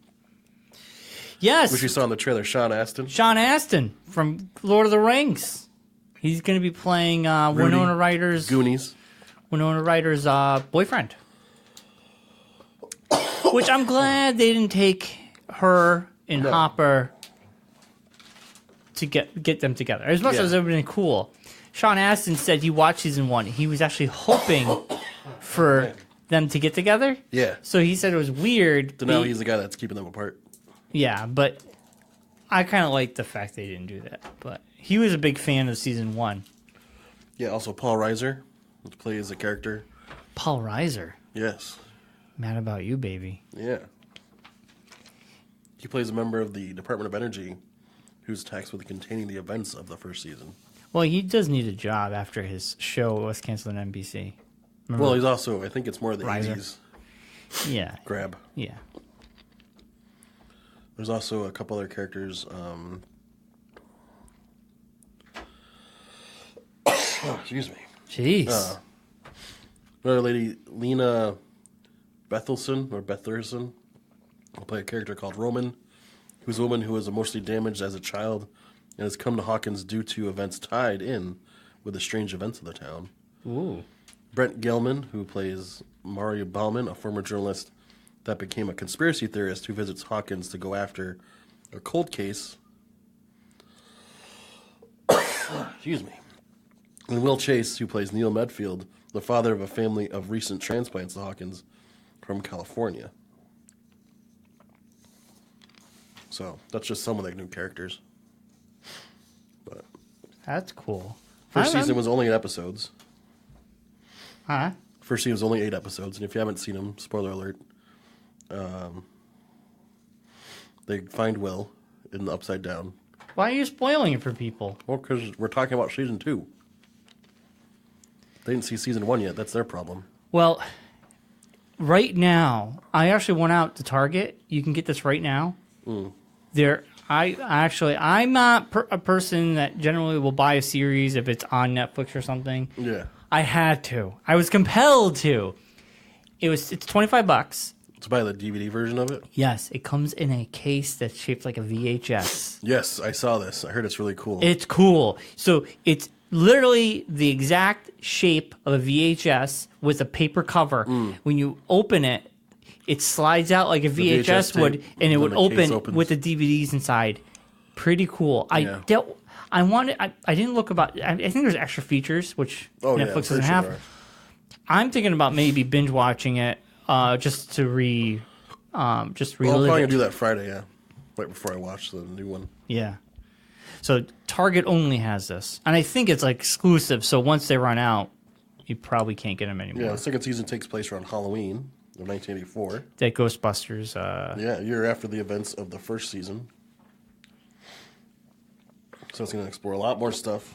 Yes. Which you saw in the trailer, Sean Astin. Sean Astin from Lord of the Rings. He's going to be playing Winona Ryder's Goonies. Winona Ryder's boyfriend. Which I'm glad they didn't take her and Hopper to get them together. As much as it would have been cool. Sean Astin said he watched season 1. He was actually hoping for them to get together. Yeah. So he said it was weird. So now he's the guy that's keeping them apart. Yeah, but I kind of like the fact they didn't do that. But he was a big fan of season 1. Yeah, also Paul Reiser plays a character. Paul Reiser? Yes. Mad about you, baby. Yeah. He plays a member of the Department of Energy who's tasked with containing the events of the first season. Well, he does need a job after his show was canceled on NBC. Remember? Well, he's also, I think it's more of the Reiser. 80s Yeah. grab. Yeah. There's also a couple other characters. Excuse me. Jeez. Another lady, Lena Bethelson, will play a character called Roman, who's a woman who was emotionally damaged as a child and has come to Hawkins due to events tied in with the strange events of the town. Ooh. Brent Gelman, who plays Mario Bauman, a former journalist that became a conspiracy theorist who visits Hawkins to go after a cold case. Excuse me. And Will Chase, who plays Neil Medfield, the father of a family of recent transplants to Hawkins from California. So that's just some of the new characters. But That's cool. first season was only 8 episodes. Huh? First season was only 8 episodes, and if you haven't seen them, spoiler alert, they find Will in the Upside Down. Why are you spoiling it for people? Well, because we're talking about season 2. They didn't see season 1 yet. That's their problem. Well, right now, I actually went out to Target. You can get this right now. I'm not a person that generally will buy a series if it's on Netflix or something. Yeah. I had to. I was compelled to. It's $25. To buy the DVD version of it? Yes, it comes in a case that's shaped like a VHS. Yes, I saw this. I heard it's really cool. It's cool. So it's literally the exact shape of a VHS with a paper cover. When you open it, it slides out like a VHS would, tape, and it would the case open opens. with the DVDs inside. Pretty cool. Yeah. I didn't look about. I think there's extra features which Netflix doesn't have. Sure. I'm thinking about maybe binge watching it just to relive I'm probably going to it. do that Friday, yeah. Right before I watch the new one. Yeah. So Target only has this, and I think it's like exclusive. So once they run out, you probably can't get them anymore. Yeah, the second season takes place around Halloween of 1984. That Ghostbusters. Yeah, a year after the events of the first season. So it's going to explore a lot more stuff.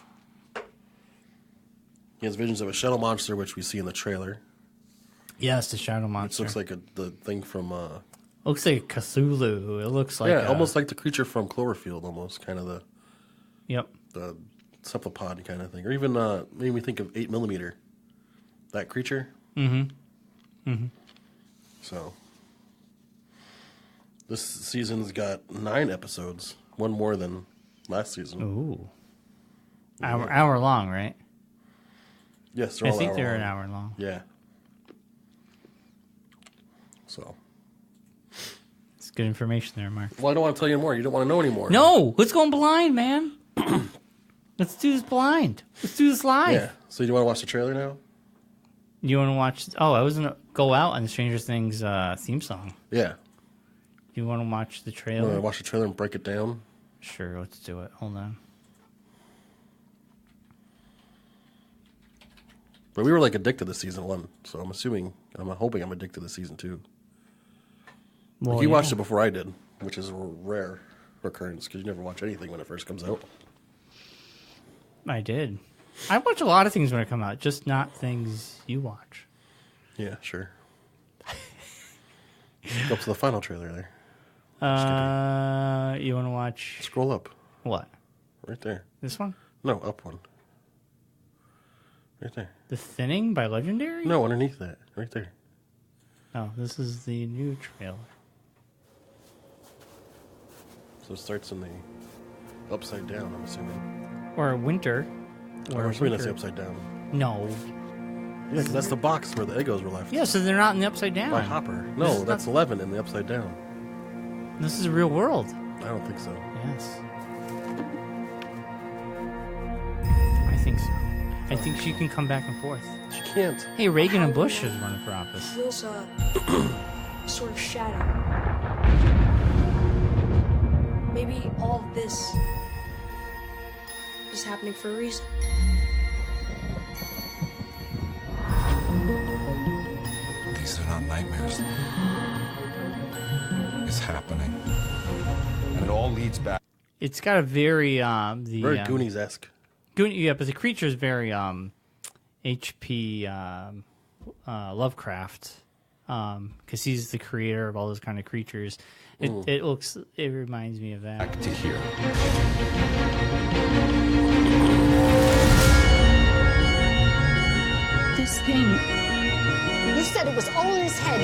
He has visions of a shuttle monster, which we see in the trailer. Yes, the Shadow Which Monster. looks like the thing from... looks like Cthulhu. It looks like... yeah, almost like the creature from Cloverfield, almost. Kind of the cephalopod kind of thing. Or even made me think of 8mm. That creature. So, this season's got 9 episodes. One more than last season. Ooh. Hour long, right? Yes, they're all I think they're long. an hour long. Yeah. So, It's good information there, Mark. Well, I don't want to tell you more. You don't want to know anymore. No, let's go blind, man. Let's do this blind. Let's do this live. Yeah. So you want to watch the trailer now? You want to watch? Oh, I was gonna go out on the Stranger Things theme song. Yeah. You want to watch the You trailer? want to watch the trailer and break it down? Sure, let's do it. Hold on. But we were like addicted to season 1, so I'm hoping I'm addicted to season 2. Well, He watched it before I did, which is a rare occurrence because you never watch anything when it first comes out. I did. I watch a lot of things when it come out, just not things you watch. Yeah, sure. Go up to the final trailer there. You want to watch Scroll up. what? Right there. This one? No, up one. Right there. The Thinning by Legendary? No, underneath that. Right there. Oh, this is the new trailer. So it starts in the upside down, I'm assuming. Or Winter. Or I'm assuming that's the upside down. No. Yeah, 'cause that's the box where the Eggos were left. Yeah, so they're not in the upside down. By Hopper. No, that's 11 in the upside down. This is a real world. I don't think so. Yes. I think so. I think she can come back and forth. She can't. Hey, Reagan and Bush is running for office. Feels sort of shadow. Maybe all of this is happening for a reason. These are not nightmares. It's happening. And it all leads back. It's got a very Very Goonies-esque. Yeah, but the creature is very H.P. Lovecraft, because he's the creator of all those kind of creatures. It reminds me of that. Back to here. This thing. You said it was all in his head.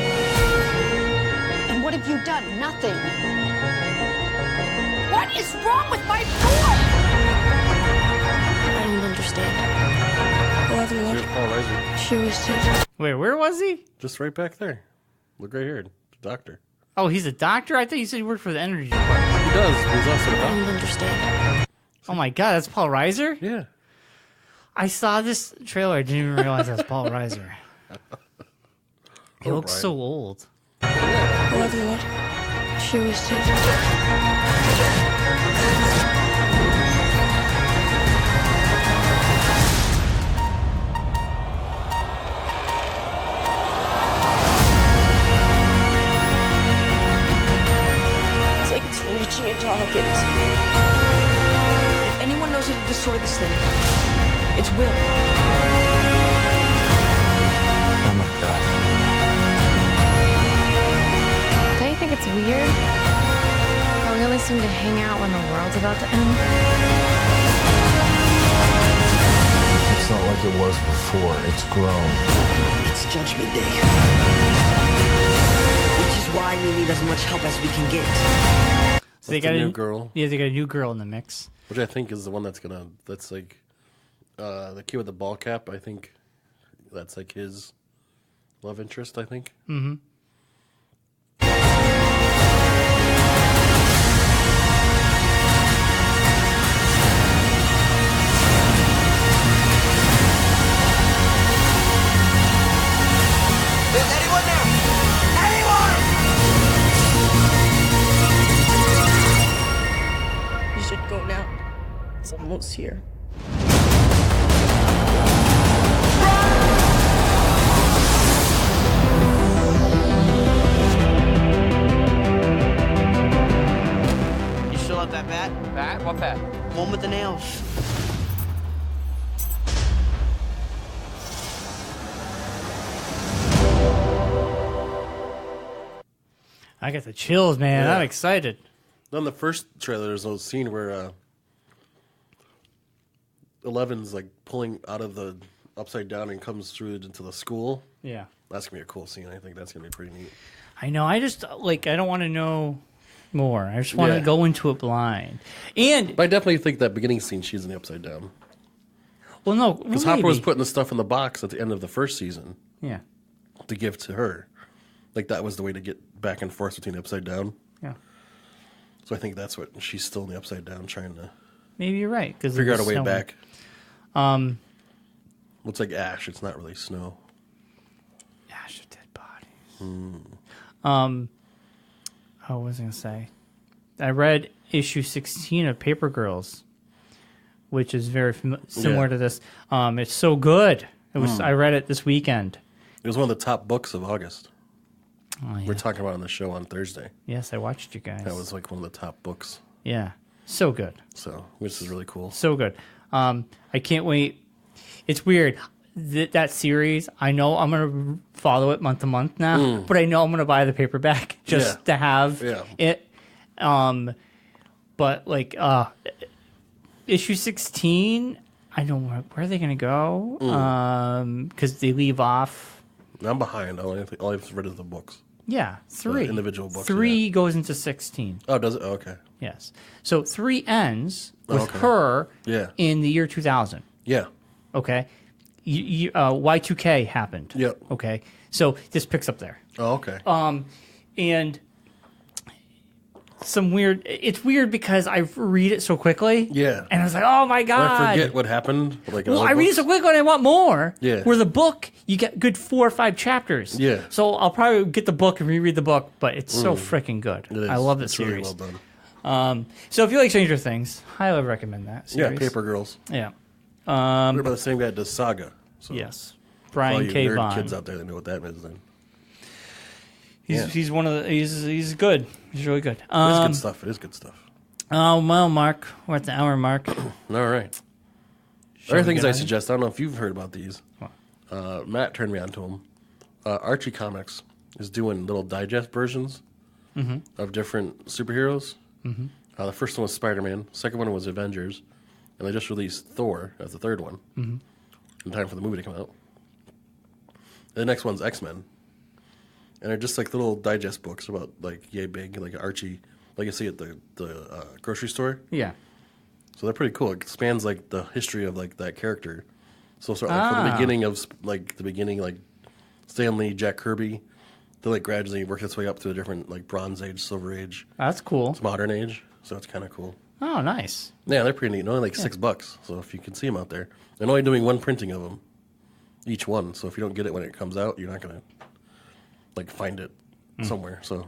And what have you done? Nothing. What is wrong with my boy? I don't understand. We'll have to Here's look. Paul Reiser. She was too. Wait, where was he? Just right back there. Look right here. The doctor. Oh, he's a doctor? I thought you said he worked for the energy department. He does, but he's also a I doctor. don't understand. Oh my god, that's Paul Reiser? Yeah. I saw this trailer. I didn't even realize that's Paul Reiser. He looks Brian. so old. We'll have to look. She was too. It's like it's reaching into Hawkins. If anyone knows how to destroy this thing, it's Will. Oh my god. Don't you think it's weird? How we only seem to hang out when the world's about to end? It's not like it was before. It's grown. It's Judgment Day. Which is why we need as much help as we can get. So they That's got a new girl. Yeah, they got a new girl in the mix. Which I think is the one that's like the kid with the ball cap. I think that's like his love interest, I think. Mm-hmm. Is anyone there? Anyone? You should go now. It's almost here. You still have that bat? Bat? What bat? One with the nails. I got the chills, man. Yeah. I'm excited. On the first trailer, there's a scene where Eleven's like pulling out of the upside down and comes through into the school. Yeah. That's gonna be a cool scene. I think that's gonna be pretty neat. I know. I just, I don't want to know more. I just want to Yeah. go into it blind. And, But I definitely think that beginning scene, she's in the upside down. well, no. Because maybe. Hopper was putting the stuff in the box at the end of the first season Yeah. to give to her. Like that was the way to get back and forth between the upside down. Yeah. So I think that's what she's still in the Upside Down trying to Maybe you're right. figure out a way back. Um, Looks like ash. It's not really snow. Ash of dead bodies. What was I going to say? I read issue 16 of Paper Girls, which is very similar to this. It's so good. It was. I read it this weekend. It was one of the top books of August. Oh, yeah. We're talking about it on the show on Thursday. Yes, I watched you guys. That was like one of the top books. Yeah, so good. So, which is really cool. So good. I can't wait. It's weird. That series, I know I'm going to follow it month to month now, but I know I'm going to buy the paperback just to have it. But like issue 16, I know where are they going to go? Because they leave off. I'm behind. All I've read is the books. Yeah, 3. The individual books. 3 goes into 16. Oh, does it? Oh, okay. Yes. So 3 ends with Okay. her in the year 2000. Yeah. Okay. Y2K happened. Yep. Okay. So this picks up there. Oh, okay. And some weird. It's weird because I read it so quickly. Yeah. And I was like, oh my god. I forget what happened. Like, well, I read it so quickly and I want more. Yeah. Where the book, you get good 4 or 5 chapters. Yeah. So I'll probably get the book and reread the book, but it's so freaking good. It is. I love the it's series. Really well done. So if you like Stranger Things, highly recommend that series. Yeah, Paper Girls. Yeah. We're by the same guy that does Saga. So Yes. all Brian you K. nerd Vaughan. kids out there that know what that is, then He's one of the he's good. He's really good. it's good stuff. It is good stuff. Oh well, Mark, we're at the hour mark. All right. Shall Other we things get I on? suggest. I don't know if you've heard about these. Matt turned me on to them. Archie Comics is doing little digest versions of different superheroes. The first one was Spider-Man. Second one was Avengers, and they just released Thor as the third one in time for the movie to come out. And the next one's X-Men. And they're just like little digest books about like yay big, like Archie, like you see at the grocery store. Yeah. So they're pretty cool. It spans like the history of like that character. So from the beginning of like Stan Lee, Jack Kirby, to like gradually work its way up to a different like Bronze Age, Silver Age, That's cool. Modern Age. So it's kind of cool. Oh, nice. Yeah, they're pretty neat. Only like $6. So if you can see them out there, and only doing one printing of them, each one. So if you don't get it when it comes out, you're not gonna like find it somewhere. So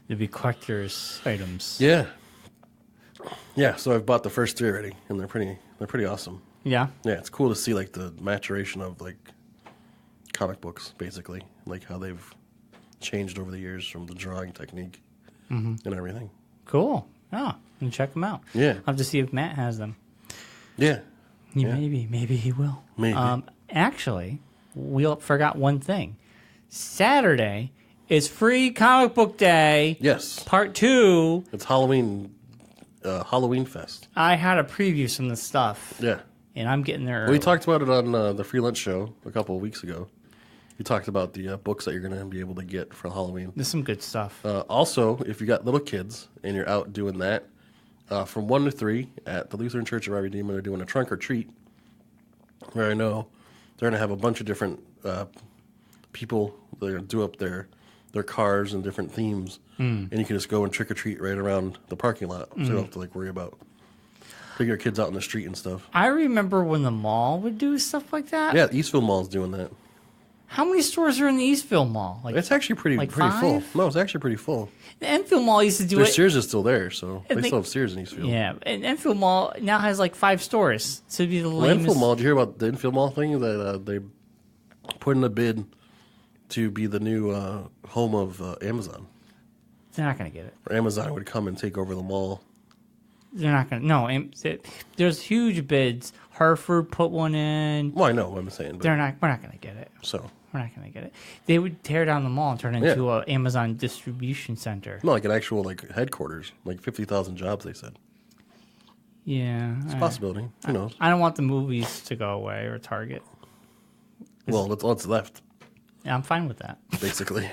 There'd be collector's items. yeah. So I've bought the first 3 already, and they're pretty awesome. Yeah. Yeah, it's cool to see like the maturation of like comic books, basically, like how they've changed over the years from the drawing technique and everything. Cool. Oh, and check them out. Yeah. I'll have to see if Matt has them. Yeah. Maybe he will. Maybe. Actually, we forgot one thing. Saturday is free comic book day. Yes. Part 2. It's Halloween Fest. I had a preview some of the stuff. Yeah. And I'm getting there. We talked about it on the Free Lunch Show a couple of weeks ago. You talked about the books that you're going to be able to get for Halloween. There's some good stuff. Also, if you got little kids and you're out doing that, from 1 to 3 at the Lutheran Church of Our Redeemer, they're doing a trunk or treat where I know they're going to have a bunch of different people. They're going to do up their cars and different themes. And you can just go and trick or treat right around the parking lot. So you don't have to like worry about taking your kids out in the street and stuff. I remember when the mall would do stuff like that. Yeah, Eastville Mall's doing that. How many stores are in the Eastville Mall? Like It's actually pretty full. 5? No, it's actually pretty full. The Enfield Mall used to do Their it. Sears is still there, so they think- still have Sears in Eastville. Yeah, and Enfield Mall now has like 5 stores. So it'd be the Well, lamest. Enfield Mall, did you hear about the Enfield Mall thing? That they put in a bid to be the new home of Amazon. They're not going to get it. Or Amazon would come and take over the mall. They're not going to. No, there's huge bids. Hartford put one in. Well, I know what I'm saying. But We're not going to get it. So, We're not going to get it. They would tear down the mall and turn it into an Amazon distribution center. no, like an actual like headquarters, like 50,000 jobs, they said. Yeah. It's a possibility. Who knows? I don't want the movies to go away or Target. Well, that's all that's left, I'm fine with that. basically.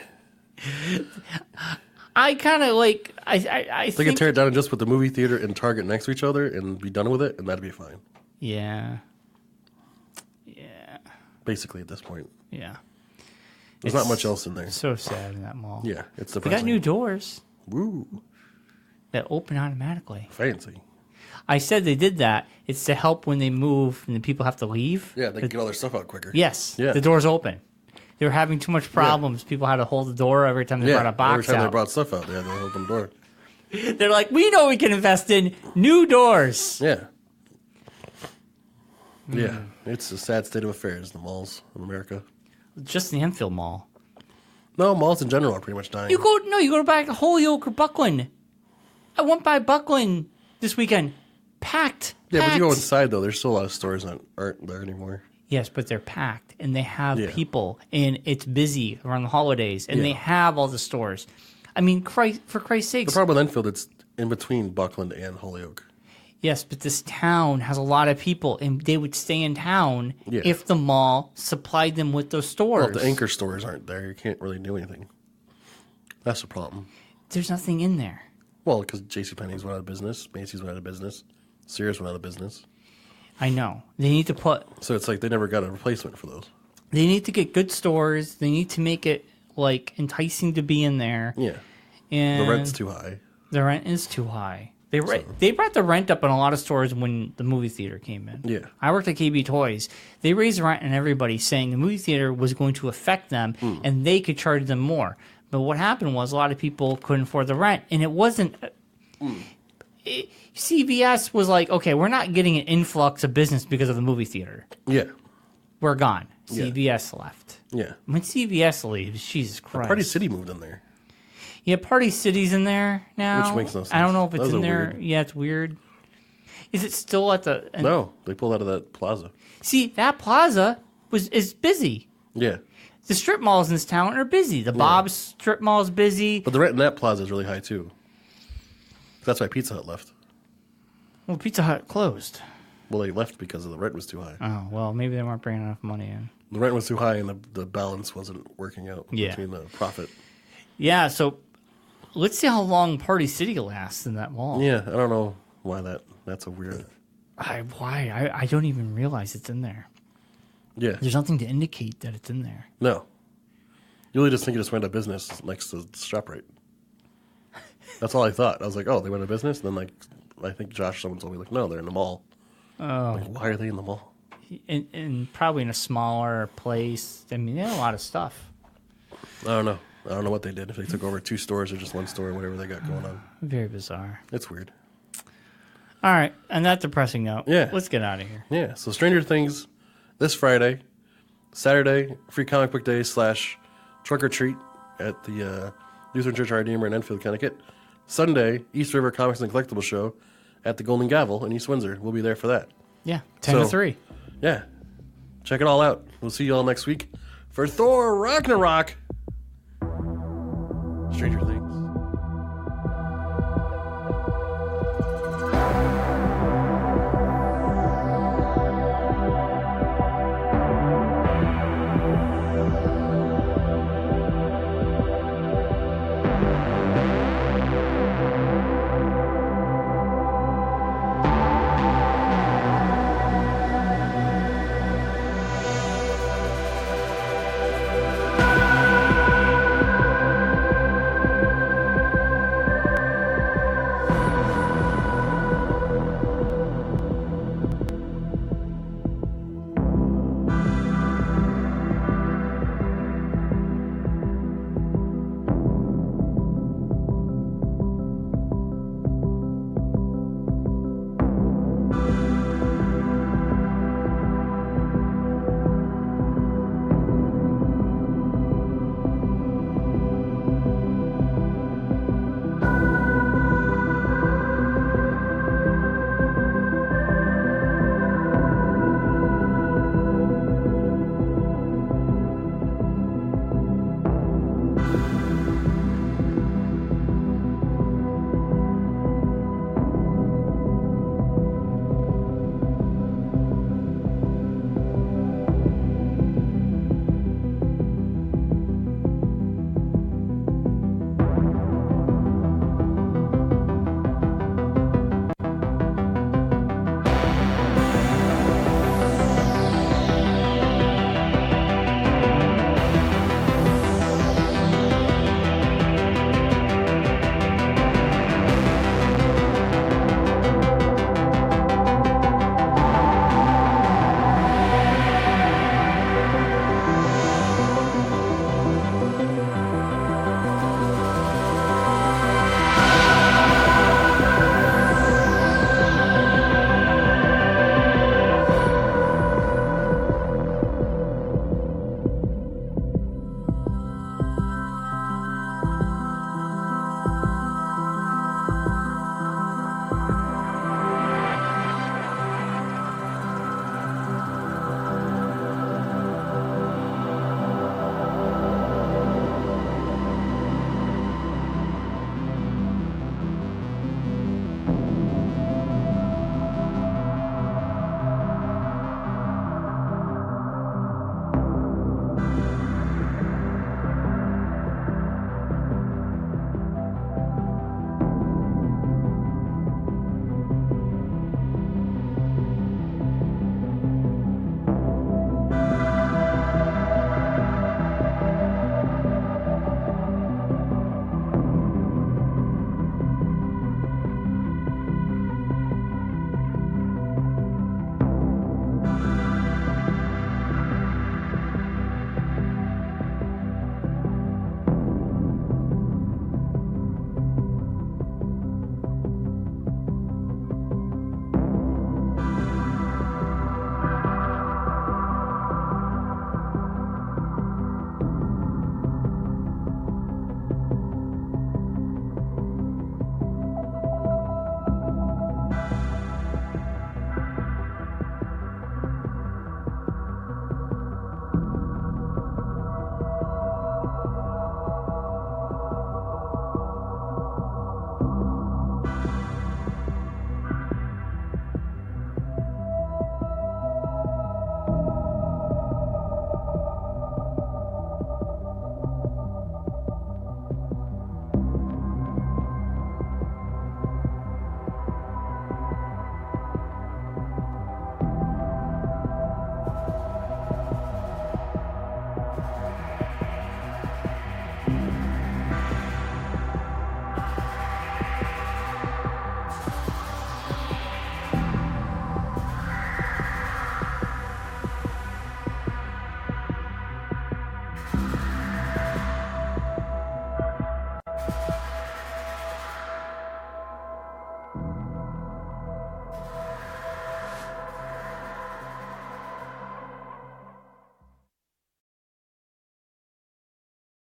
I kind of like. I They think. could tear it down and just put the movie theater and Target next to each other and be done with it, and that'd be fine. Yeah. Yeah. Basically, at this point. Yeah. There's not much else in there. So sad in that mall. Yeah, it's They depressing. got new doors. Woo. that open automatically. Fancy. I said they did that. It's to help when they move and the people have to leave. Yeah, they can get all their stuff out quicker. Yes. Yeah. The door's open. They were having too much problems. People had to hold the door every time they brought a box every time out. they brought stuff out, they had to open the door. They're like, we know we can invest in new doors. Yeah. Yeah. It's a sad state of affairs, the malls of America. Just the Enfield Mall. No, malls in general are pretty much dying. You go back to Holyoke or Buckland. I went by Buckland this weekend. Packed. Yeah, but packed. you go inside, though, there's still a lot of stores that aren't there anymore. Yes, but they're packed, and they have Yeah. people, and it's busy around the holidays, and Yeah. they have all the stores. I mean, for Christ's The sakes. problem with Enfield, it's in between Buckland and Holyoke. Yes, but this town has a lot of people, and they would stay in town Yeah. if the mall supplied them with those stores. Well, if the anchor stores aren't there, you can't really do anything. That's the problem. There's nothing in there. Well, because JCPenney's went out of business, Macy's went out of business, Sears went out of business. I know. They need to So it's like they never got a replacement for those. They need to get good stores. They need to make it like enticing to be in there. Yeah. And The rent's too high. The rent is too high. They brought the rent up in a lot of stores when the movie theater came in. Yeah. I worked at KB Toys. They raised the rent on everybody, saying the movie theater was going to affect them and they could charge them more. But what happened was a lot of people couldn't afford the rent, and it wasn't. CVS was like, okay, we're not getting an influx of business because of the movie theater. Yeah. We're gone. Yeah. CVS left. Yeah. When CVS leaves, Jesus Christ. Party City moved in there. Yeah, Party City's in there now. Which makes no sense. I don't know if it's Those in are there. weird. Yeah, it's weird. Is it still at the... No, they pulled out of that plaza. See, that plaza is busy. Yeah. The strip malls in this town are busy. The Bob's strip mall is busy. But the rent in that plaza is really high, too. That's why Pizza Hut left. Well, Pizza Hut closed. Well, they left because the rent was too high. Oh, well, maybe they weren't bringing enough money in. The rent was too high and the balance wasn't working out between the profit. Yeah, so let's see how long Party City lasts in that mall. Yeah, I don't know why that's a weird... I don't even realize it's in there. Yeah. There's nothing to indicate that it's in there. No. You really just think it just went out of business next to ShopRite. That's all I thought. I was like, oh, they went out of business? And then, I think someone told me, no, they're in the mall. Oh. Why are they in the mall? In probably in a smaller place. I mean, they had a lot of stuff. I don't know. I don't know what they did. If they took over 2 stores or just 1 store or whatever they got going on. Very bizarre. It's weird. All right. On that depressing note, Yeah. let's get out of here. Yeah. So Stranger Things this Friday. Saturday, Free Comic Book Day / Trunk or Treat at the Lutheran Church Redeemer in Enfield, Connecticut. Sunday, East River Comics and Collectibles Show at the Golden Gavel in East Windsor. We'll be there for that. Yeah. 10 to 3. Yeah. Check it all out. We'll see you all next week for Thor Ragnarok. Stranger Things.